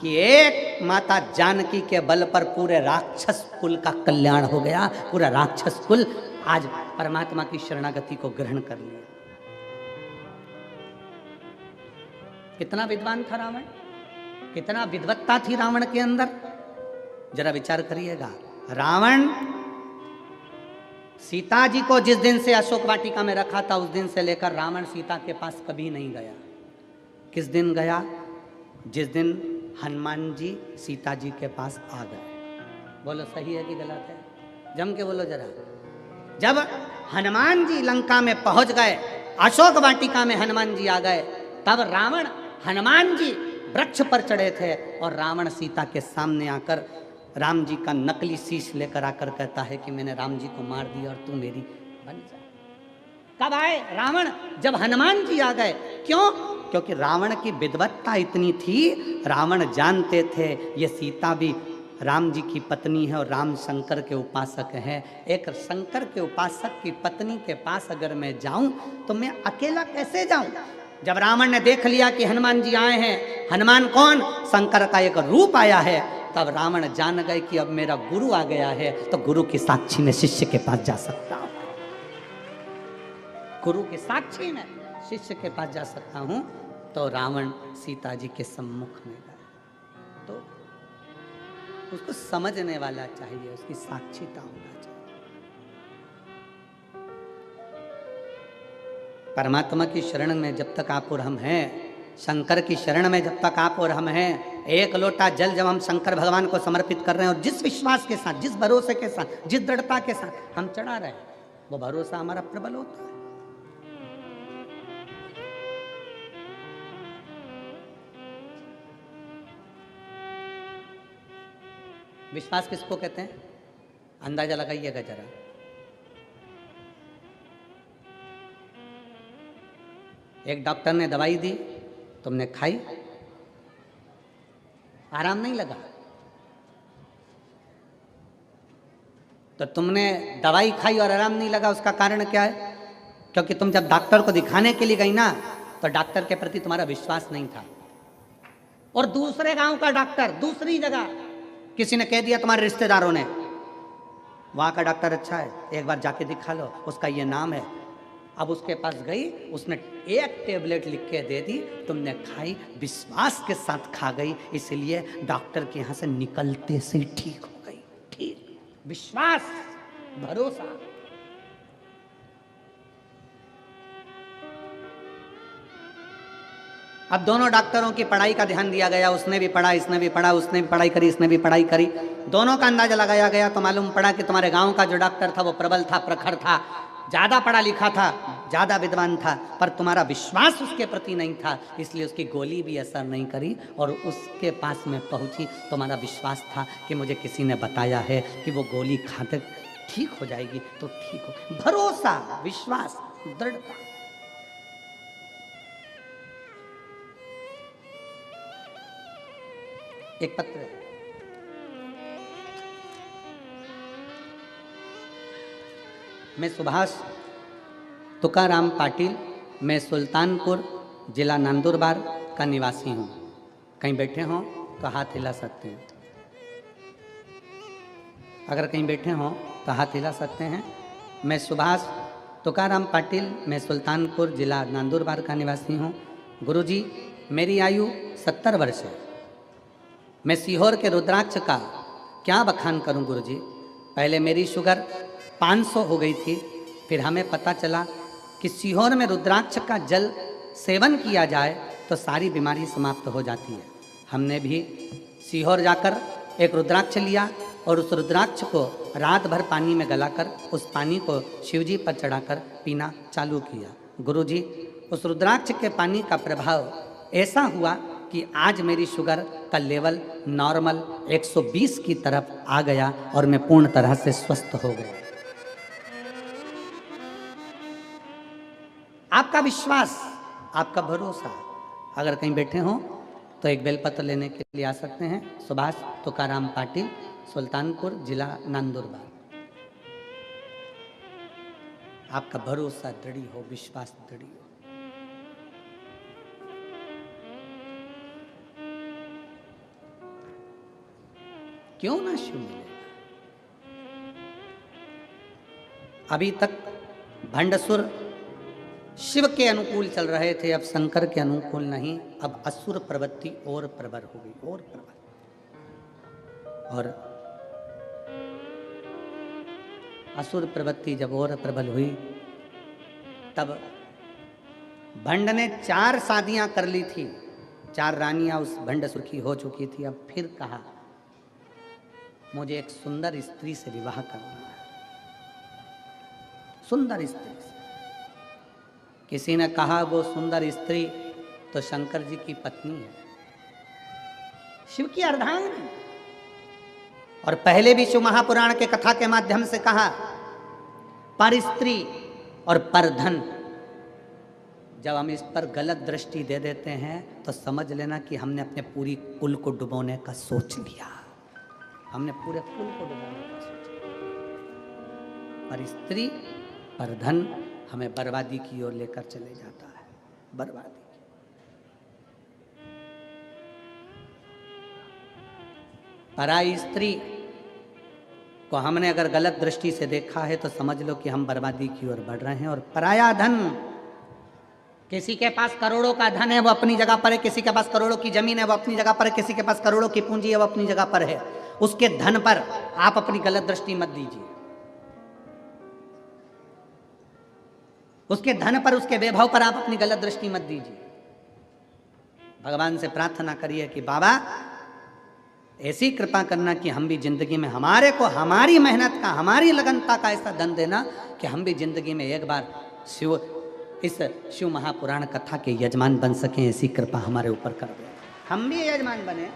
कि एक माता जानकी के बल पर पूरे राक्षस कुल का कल्याण हो गया। पूरा राक्षस कुल आज परमात्मा की शरणागति को ग्रहण कर लिया। कितना विद्वान था रावण, कितना विद्वत्ता थी रावण के अंदर, जरा विचार करिएगा। रावण सीता जी को जिस दिन से अशोक वाटिका में रखा था, उस दिन से लेकर रावण सीता के पास कभी नहीं गया। किस दिन गया? जिस दिन हनुमान जी सीता जी के पास आ गए। बोलो सही है कि गलत है? जम के बोलो जरा। जब हनुमान जी लंका में पहुंच गए, अशोक वाटिका में हनुमान जी आ गए, तब रावण, हनुमान जी वृक्ष पर चढ़े थे और रावण सीता के सामने आकर राम जी का नकली शीश लेकर आकर कहता है कि मैंने राम जी को मार दिया और तू मेरी बन जा। कब आए रावण? जब हनुमान जी आ गए। क्यों? क्योंकि रावण की विद्वत्ता इतनी थी, रावण जानते थे ये सीता भी राम जी की पत्नी है और राम शंकर के उपासक हैं। एक शंकर के उपासक की पत्नी के पास अगर मैं जाऊं तो मैं अकेला कैसे जाऊं? जब रावण ने देख लिया कि हनुमान जी आए हैं, हनुमान कौन? शंकर का एक रूप आया है, तब रावण जान गए कि अब मेरा गुरु आ गया है, तो गुरु की साक्षी में शिष्य के पास जा सकता हूं। गुरु की साक्षी में शिष्य के पास जा सकता हूं। तो रावण सीता जी के सम्मुख में गया। तो उसको समझने वाला चाहिए, उसकी साक्षीता होना चाहिए। परमात्मा की शरण में जब तक आप और हम हैं, शंकर की शरण में जब तक आप और हम हैं, एक लोटा जल जब हम शंकर भगवान को समर्पित कर रहे हैं और जिस विश्वास के साथ, जिस भरोसे के साथ, जिस दृढ़ता के साथ हम चढ़ा रहे हैं, वो भरोसा हमारा प्रबल होता है। विश्वास किसको कहते हैं? अंदाजा लगाइएगा जरा। एक डॉक्टर ने दवाई दी, तुमने खाई, आराम नहीं लगा, तो तुमने दवाई खाई और आराम नहीं लगा। उसका कारण क्या है? क्योंकि तुम जब डॉक्टर को दिखाने के लिए गई ना, तो डॉक्टर के प्रति तुम्हारा विश्वास नहीं था। और दूसरे गांव का डॉक्टर, दूसरी जगह किसी ने कह दिया, तुम्हारे रिश्तेदारों ने, वहां का डॉक्टर अच्छा है, एक बार जाके दिखा लो, उसका ये नाम है। अब उसके पास गई, उसने एक टेबलेट लिख के दे दी, तुमने खाई, विश्वास के साथ खा गई, इसलिए डॉक्टर के यहां से निकलते से ठीक हो गई। ठीक, विश्वास, भरोसा। अब दोनों डॉक्टरों की पढ़ाई का ध्यान दिया गया, उसने भी पढ़ा, इसने भी पढ़ा, उसने भी पढ़ाई करी, इसने भी पढ़ाई करी, दोनों का अंदाजा लगाया गया। तो मालूम पड़ा कि तुम्हारे गांव का जो डॉक्टर था वो प्रबल था, प्रखर था, ज़्यादा पढ़ा लिखा था, ज़्यादा विद्वान था, पर तुम्हारा विश्वास उसके प्रति नहीं था, इसलिए उसकी गोली भी असर नहीं करी और उसके पास में पहुंची। तुम्हारा विश्वास था कि मुझे किसी ने बताया है कि वो गोली खाते ठीक हो जाएगी, तो ठीक हो। भरोसा, विश्वास, दृढ़ता। एक पत्र है, मैं सुभाष तुकाराम पाटिल, मैं सुल्तानपुर जिला नंदुरबार का निवासी हूँ। कहीं बैठे हों तो हाथ हिला सकते हैं। अगर कहीं बैठे हों तो हाथ हिला सकते हैं। मैं सुभाष तुकाराम पाटिल, मैं सुल्तानपुर जिला नंदुरबार का निवासी हूँ। गुरुजी, मेरी आयु 70 वर्ष है। मैं सीहोर के रुद्राक्ष का क्या बखान करूं गुरुजी। पहले मेरी शुगर 500 हो गई थी, फिर हमें पता चला कि सीहोर में रुद्राक्ष का जल सेवन किया जाए तो सारी बीमारी समाप्त हो जाती है। हमने भी सीहोर जाकर एक रुद्राक्ष लिया और उस रुद्राक्ष को रात भर पानी में गलाकर उस पानी को शिवजी पर चढ़ाकर पीना चालू किया। गुरुजी, उस रुद्राक्ष के पानी का प्रभाव ऐसा हुआ कि आज मेरी शुगर का लेवल नॉर्मल 120 की तरफ आ गया और मैं पूर्ण तरह से स्वस्थ हो गया। आपका विश्वास, आपका भरोसा। अगर कहीं बैठे हों तो एक बेलपत्र लेने के लिए आ सकते हैं। सुभाष तुकाराम पाटिल, सुल्तानपुर जिला नंदुरबार। आपका भरोसा दृढ़ हो, विश्वास दृढ़ हो। क्यों ना शिव मिलेगा। अभी तक भंडसुर शिव के अनुकूल चल रहे थे, अब शंकर के अनुकूल नहीं। अब असुर प्रवृत्ति और प्रबल हो गई, और प्रबल। और असुर प्रवृत्ति जब और प्रबल हुई, तब भंड ने 4 शादियां कर ली थी। 4 रानियां उस भंडसुर की हो चुकी थी। अब फिर कहा मुझे एक सुंदर स्त्री से विवाह करना है, सुंदर स्त्री से। किसी ने कहा वो सुंदर स्त्री तो शंकर जी की पत्नी है, शिव की अर्धांगिनी। और पहले भी शिव महापुराण के कथा के माध्यम से कहा, पर स्त्री और पर धन। जब हम इस पर गलत दृष्टि दे देते हैं तो समझ लेना कि हमने अपने पूरी कुल को डुबोने का सोच लिया। हमने पूरे कुल को डुबाने का सोचा। पर स्त्री, पर धन हमें बर्बादी की ओर लेकर चले जाता है, बर्बादी। पराई स्त्री को हमने अगर गलत दृष्टि से देखा है तो समझ लो कि हम बर्बादी की ओर बढ़ रहे हैं। और पराया धन, किसी के पास करोड़ों का धन है वो अपनी जगह पर है, किसी के पास करोड़ों की जमीन है वो अपनी जगह पर है, किसी के पास करोड़ों की पूंजी है वो अपनी जगह पर है। उसके धन पर आप अपनी गलत दृष्टि मत दीजिए। उसके धन पर, उसके वैभव पर आप अपनी गलत दृष्टि मत दीजिए। भगवान से प्रार्थना करिए कि बाबा ऐसी कृपा करना कि हम भी जिंदगी में हमारे को हमारी मेहनत का, हमारी लगनता का ऐसा धन देना कि हम भी जिंदगी में एक बार इस शिव महापुराण कथा के यजमान बन सकें। ऐसी कृपा हमारे ऊपर कर दे, हम भी यजमान बने,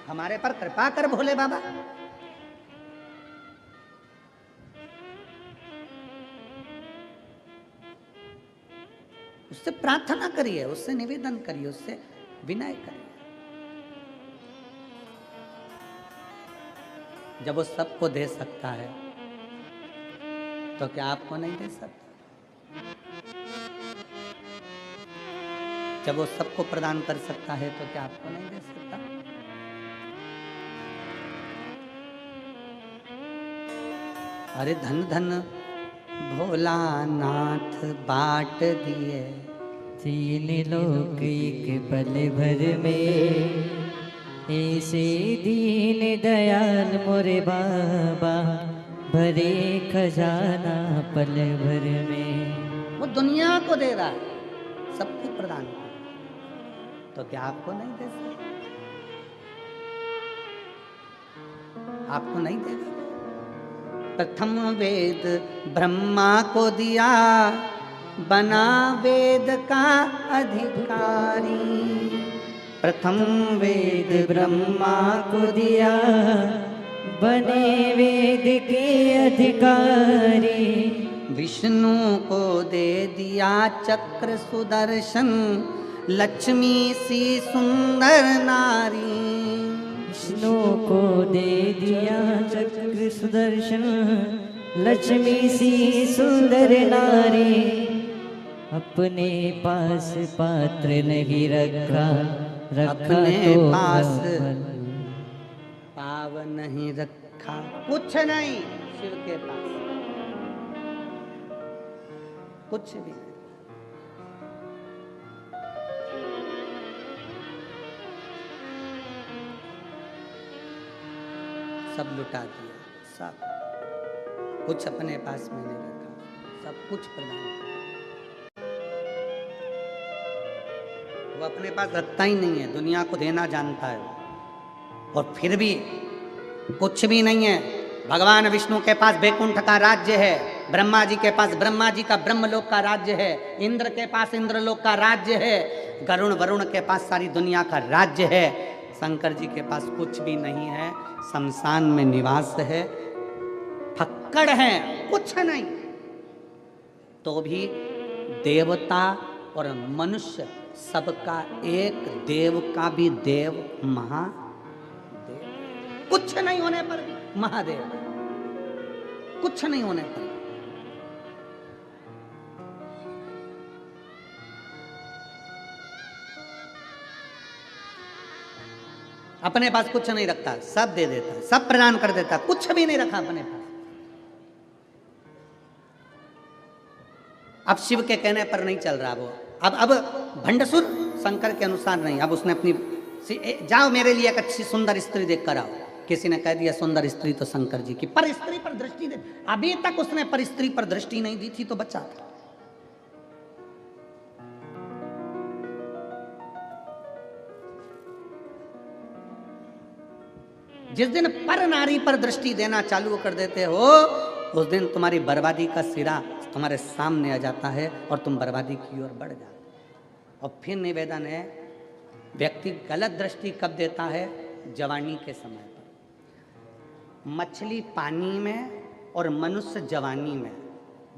हमारे पर कृपा कर भोले बाबा। उससे प्रार्थना करिए, उससे निवेदन करिए, उससे विनय करिए। जब वो सबको दे सकता है तो क्या आपको नहीं दे सकता? जब वो सबको प्रदान कर सकता है तो क्या आपको नहीं दे सकता? अरे धन धन भोलानाथ बाट दिए, 3 लोक एक पल भर में। ऐसे दीन दयाल मोरे बाबा, भरे खजाना पल भर में। वो दुनिया को दे रहा है, सबको प्रदान कर, तो क्या आपको नहीं दे सकता? आपको नहीं देगा? प्रथम वेद ब्रह्मा को दिया, बना वेद का अधिकारी। प्रथम वेद ब्रह्मा को दिया, बने वेद के अधिकारी। विष्णु को दे दिया चक्र सुदर्शन, लक्ष्मी सी सुंदर नारी। विष्णु को दे दिया चक्र सुदर्शन, लक्ष्मी सी सुंदर नारी। अपने पास पात्र नहीं रखा, रखा अपने तो पास भगवान। पाव नहीं रखा, कुछ नहीं शिव के पास, कुछ भी नहीं। सब लुटा दिया, सब कुछ अपने पास में नहीं रखा, सब कुछ प्रदान किया। वो अपने पास रखता ही नहीं है, दुनिया को देना जानता है और फिर भी कुछ भी नहीं है। भगवान विष्णु के पास बैकुंठ का राज्य है, ब्रह्मा जी के पास ब्रह्मा जी का ब्रह्मलोक का राज्य है, इंद्र के पास इंद्रलोक का राज्य है, गरुण वरुण के पास सारी दुनिया का राज्य है। शंकर जी के पास कुछ भी नहीं है, शमशान में निवास है, फक्कड़ है, कुछ नहीं। तो भी देवता और मनुष्य सबका एक, देव का भी देव महादेव। कुछ नहीं होने पर भी महादेव, कुछ नहीं होने पर। अपने पास कुछ नहीं रखता, सब दे देता, सब प्रदान कर देता, कुछ भी नहीं रखा अपने पास। अब शिव के कहने पर नहीं चल रहा वो, अब भंडसुर शंकर के अनुसार नहीं। अब उसने अपनी जाओ मेरे लिए एक अच्छी सुंदर स्त्री देख कर आओ। किसी ने कह दिया सुंदर स्त्री तो शंकर जी की, पर स्त्री पर दृष्टि दे। अभी तक उसने पर स्त्री पर दृष्टि नहीं दी थी तो बचा था। जिस दिन पर नारी पर दृष्टि देना चालू कर देते हो, उस दिन तुम्हारी बर्बादी का सिरा तुम्हारे सामने आ जाता है और तुम बर्बादी की ओर बढ़ जाते हो। और फिर निवेदन है, व्यक्ति गलत दृष्टि कब देता है? जवानी के समय पर। मछली पानी में और मनुष्य जवानी में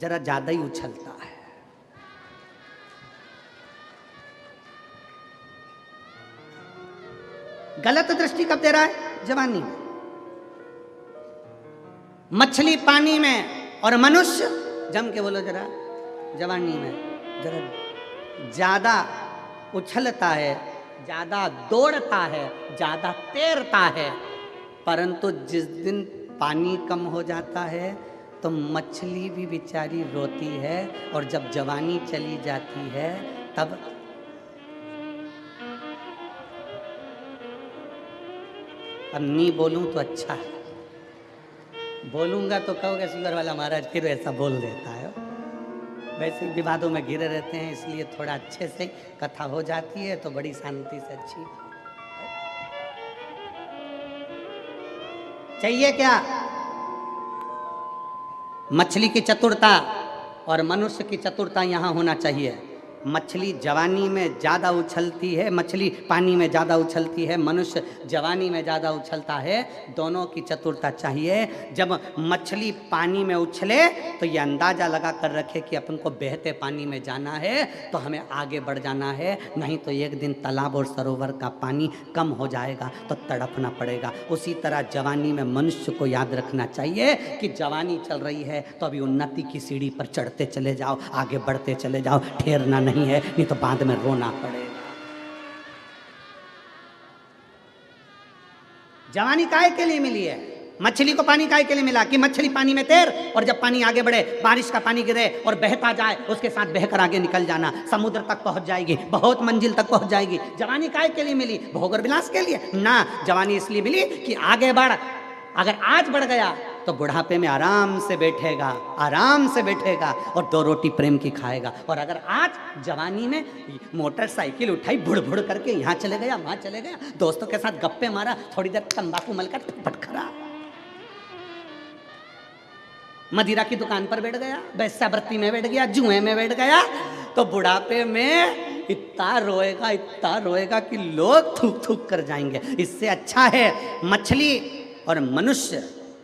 जरा ज्यादा ही उछलता है। गलत दृष्टि कब दे रहा है? जवानी में। मछली पानी में और मनुष्य, जम के बोलो जरा, जवानी में जरा ज्यादा उछलता है, ज्यादा दौड़ता है, ज्यादा तैरता है। परंतु जिस दिन पानी कम हो जाता है तो मछली भी बेचारी रोती है, और जब जवानी चली जाती है तब अब नहीं बोलूं तो अच्छा है, बोलूंगा तो कहोगे शुगर वाला महाराज फिर ऐसा बोल देता है। वैसे विवादों में घिरे रहते हैं, इसलिए थोड़ा अच्छे से कथा हो जाती है तो बड़ी शांति से अच्छी। चाहिए क्या? मछली की चतुरता और मनुष्य की चतुरता यहां होना चाहिए। मछली जवानी में ज़्यादा उछलती है, मछली पानी में ज़्यादा उछलती है, मनुष्य जवानी में ज़्यादा उछलता है। दोनों की चतुरता चाहिए। जब मछली पानी में उछले तो ये अंदाज़ा लगा कर रखे कि अपन को बहते पानी में जाना है, तो हमें आगे बढ़ जाना है, नहीं तो एक दिन तालाब और सरोवर का पानी कम हो जाएगा तो तड़पना पड़ेगा। उसी तरह जवानी में मनुष्य को याद रखना चाहिए कि जवानी चल रही है तो अभी उन्नति की सीढ़ी पर चढ़ते चले जाओ, आगे बढ़ते चले जाओ, ठहरना नहीं है, नहीं तो बाद में रोना पड़ेगा। जवानी काहे के लिए मिली है? मछली को पानी काहे के लिए मिला? कि मछली पानी में तैर, और जब पानी आगे बढ़े, बारिश का पानी गिरे और बहता जाए, उसके साथ बहकर आगे निकल जाना, समुद्र तक पहुंच जाएगी, बहुत मंजिल तक पहुंच जाएगी। जवानी काहे के लिए मिली? भोग और विलास के लिए ना, जवानी इसलिए मिली कि आगे बढ़। अगर आज बढ़ गया तो बुढ़ापे में आराम से बैठेगा, आराम से बैठेगा और 2 रोटी प्रेम की खाएगा। और अगर आज जवानी में मोटरसाइकिल उठाई, भुड़ भुड़ करके यहाँ चले गया, वहाँ चले गया, दोस्तों के साथ गप्पे मारा, थोड़ी देर तंबाकू मलकर पटखरा, मदिरा की दुकान पर बैठ गया, वेश्यावृत्ति में बैठ गया, जुए में बैठ गया, तो बुढ़ापे में इतना रोएगा कि लोग थूक थूक कर जाएंगे। इससे अच्छा है मछली और मनुष्य,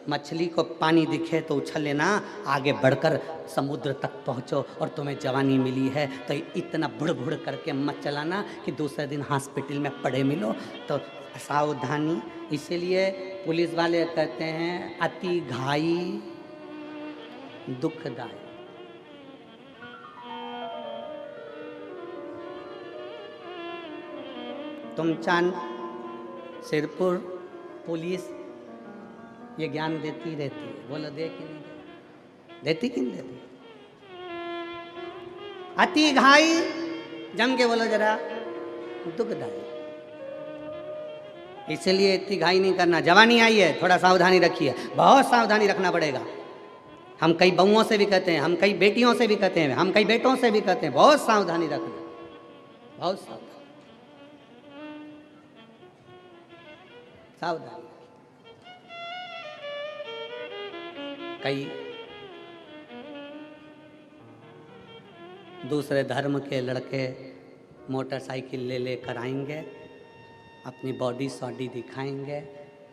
मछली को पानी दिखे तो उछल लेना, आगे बढ़कर समुद्र तक पहुंचो, और तुम्हें जवानी मिली है तो इतना बुड़ बुड़ करके मत चलाना कि दूसरे दिन हॉस्पिटल में पड़े मिलो। तो सावधानी, इसीलिए पुलिस वाले कहते हैं अति घाई दुखदायक। तुम चांद सिरपुर पुलिस ये ज्ञान देती रहती है, बोलो दे कि नहीं देती कि नहीं देती? अति घाई, जम के बोलो जरा, दुखदायी। इसलिए इतनी घाई नहीं करना, जवानी आई है, थोड़ा सावधानी रखिए, बहुत सावधानी रखना पड़ेगा। हम कई बहुओं से भी कहते हैं, हम कई बेटियों से भी कहते हैं, हम कई बेटों से भी कहते हैं, बहुत सावधानी रखना, बहुत सावधानी, सावधानी। कई दूसरे धर्म के लड़के मोटरसाइकिल ले लेकर आएंगे, अपनी बॉडी सॉडी दिखाएंगे,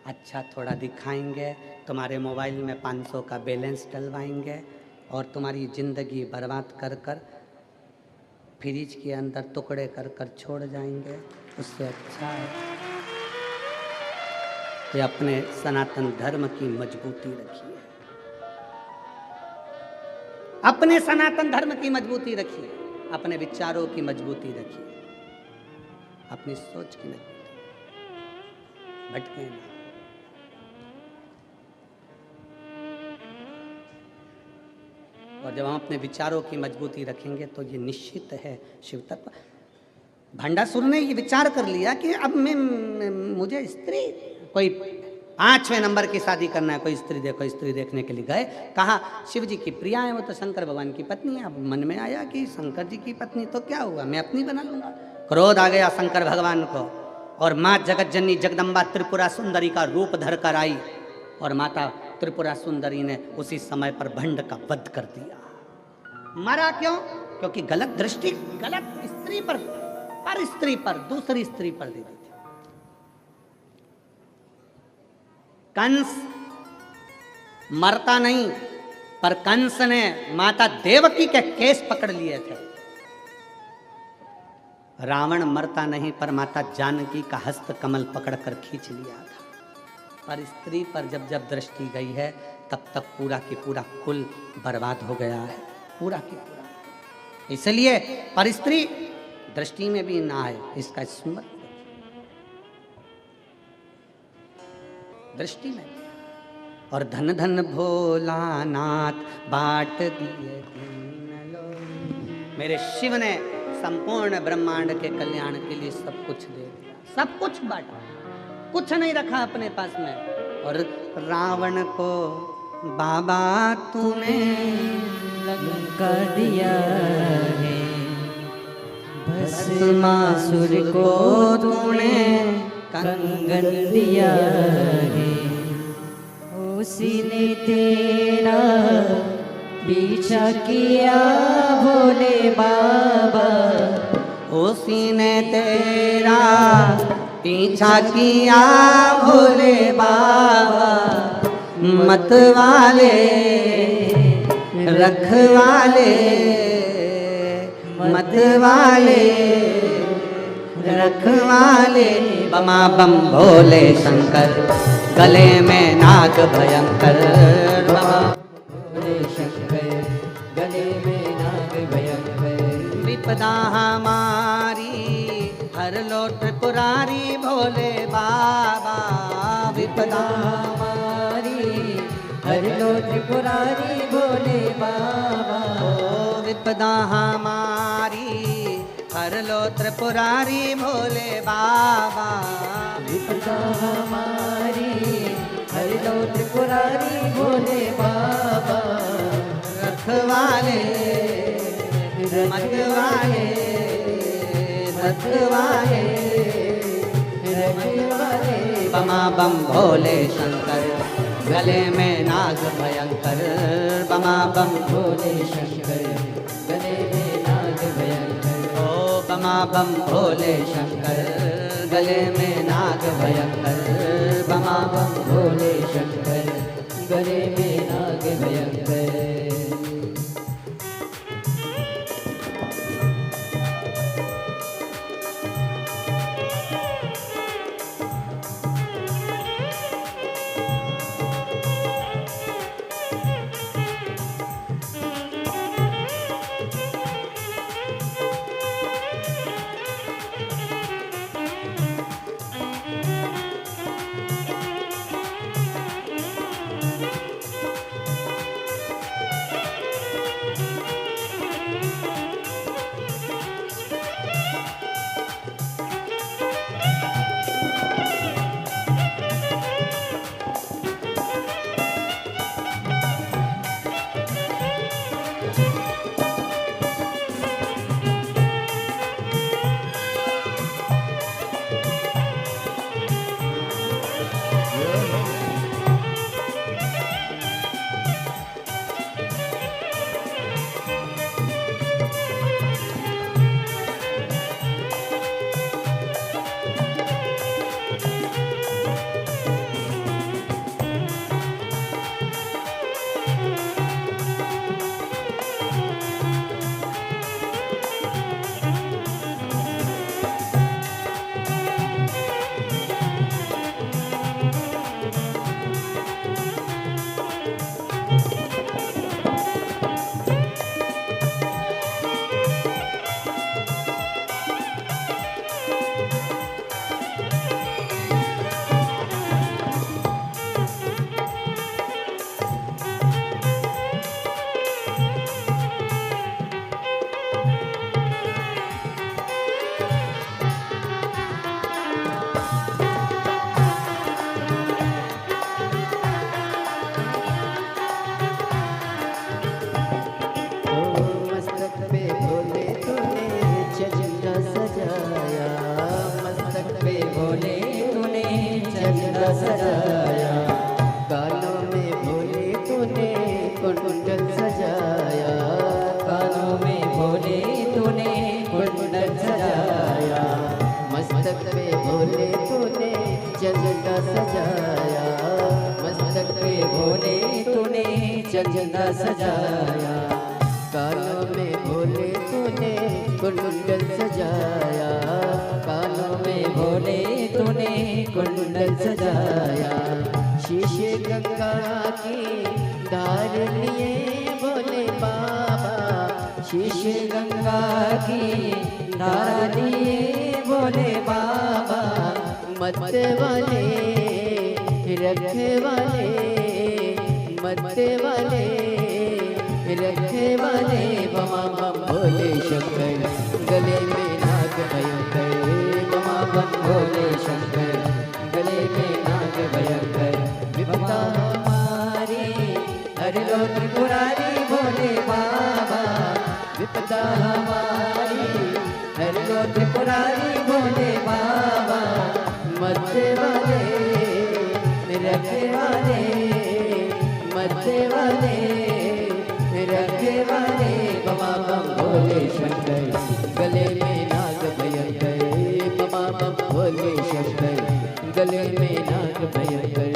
अच्छा थोड़ा दिखाएंगे, तुम्हारे मोबाइल में 500 का बैलेंस डलवाएंगे और तुम्हारी ज़िंदगी बर्बाद कर कर फ्रिज के अंदर टुकड़े कर कर छोड़ जाएंगे। उससे अच्छा है कि अपने सनातन धर्म की मजबूती रखिए, अपने सनातन धर्म की मजबूती रखिए, अपने विचारों की मजबूती रखिए, अपनी सोच की मजबूती, भटके ना। और जब हम अपने विचारों की मजबूती रखेंगे तो ये निश्चित है शिव तत्व। भंडासुर ने ये विचार कर लिया कि अब मुझे स्त्री, कोई 5वें नंबर की शादी करना है, कोई स्त्री देखो, स्त्री देखने के लिए गए, कहा शिव जी की प्रिया है, वो तो शंकर भगवान की पत्नी है। अब मन में आया कि शंकर जी की पत्नी तो क्या हुआ, मैं अपनी बना लूंगा। क्रोध आ गया शंकर भगवान को, और माँ जगत जननी जगदम्बा त्रिपुरा सुंदरी का रूप धर कर आई, और माता त्रिपुरा सुंदरी ने उसी समय पर भंड का वध कर दिया। मरा क्यों? क्योंकि गलत दृष्टि, गलत स्त्री पर स्त्री पर, दूसरी स्त्री पर दे दी थी। कंस मरता नहीं, पर कंस ने माता देवकी के केस पकड़ लिए थे। रावण मरता नहीं, पर माता जानकी का हस्त कमल पकड़कर खींच लिया था। पर स्त्री पर जब जब दृष्टि गई है, तब तक पूरा की पूरा कुल बर्बाद हो गया है, पूरा की पूरा। इसलिए पर स्त्री दृष्टि में भी ना आए, इसका स्मरण दृष्टि में। और धन धन भोलानाथ बाट दिए दीन लोग। मेरे शिव ने संपूर्ण ब्रह्मांड के कल्याण के लिए सब कुछ दे दिया, सब कुछ बांटा, कुछ नहीं रखा अपने पास में। और रावण को बाबा तूने लंका दिया है, भस्मासुर को तूने कंगन दिया है, उसी ने तेरा पीछा किया भोले बाबा, उसी ने तेरा पीछा किया भोले बाबा। मत वाले रखवाले, मत वाले रखवाले, बमा बम भोले शंकर, गले में नाग भयंकर, बमा भोले शंकर, गले में नाग भयंकर। विपदा हमारी हर लो त्रिपुरारी भोले बाबा, विपदा हमारी हर लो त्रिपुरारी भोले बाबा, ओ विपदा हमारी हर लो त्रिपुरारी भोले बाबा, विपदा हमारी हर लो त्रिपुरारी भोले बाबा। रखवाले मतवाले, रखवाले रखवाले, बमा बम भोले शंकर, गले में नाग भयंकर बमा बम भोले शंकर गले में नाग भयंकर ओ बमा बम भोले शंकर गले में नाग भयंकर बमा बम भोले शंकर गले में नाग भयंकर सजाया कानों में भोले तूने कुंडल सजाया कानों में भोले तूने कुंडल सजाया मस्तक पे भोले तूने चंदा सजाया मस्तक पे भोले तूने चंदा सजाया कानों में भोले तूने कुंडल सजाया कानों में भोले तूने कुंडल सजाया शीशे गंगा की धार लिए भोले बाबा शीशे गंगा की धार लिए भोले बाबा मत वाले रखे वाले मत वाले रखे वाले बमा बम भोले शंकर गले में नाग भयंकर बमा बम भोले शंकर गले में नाग भयंकर विपदा हमारी हर लो त्रिपुरारी भोले बाबा विपदा हमारी हर लो त्रिपुरारी भोले बाबा मरते वाले रखे वाले मरते वाले रखे वाले बमा बम भोले शंकर गले में नाग भयंकर बमा बम भोले शंकर गले में नाग भयंकर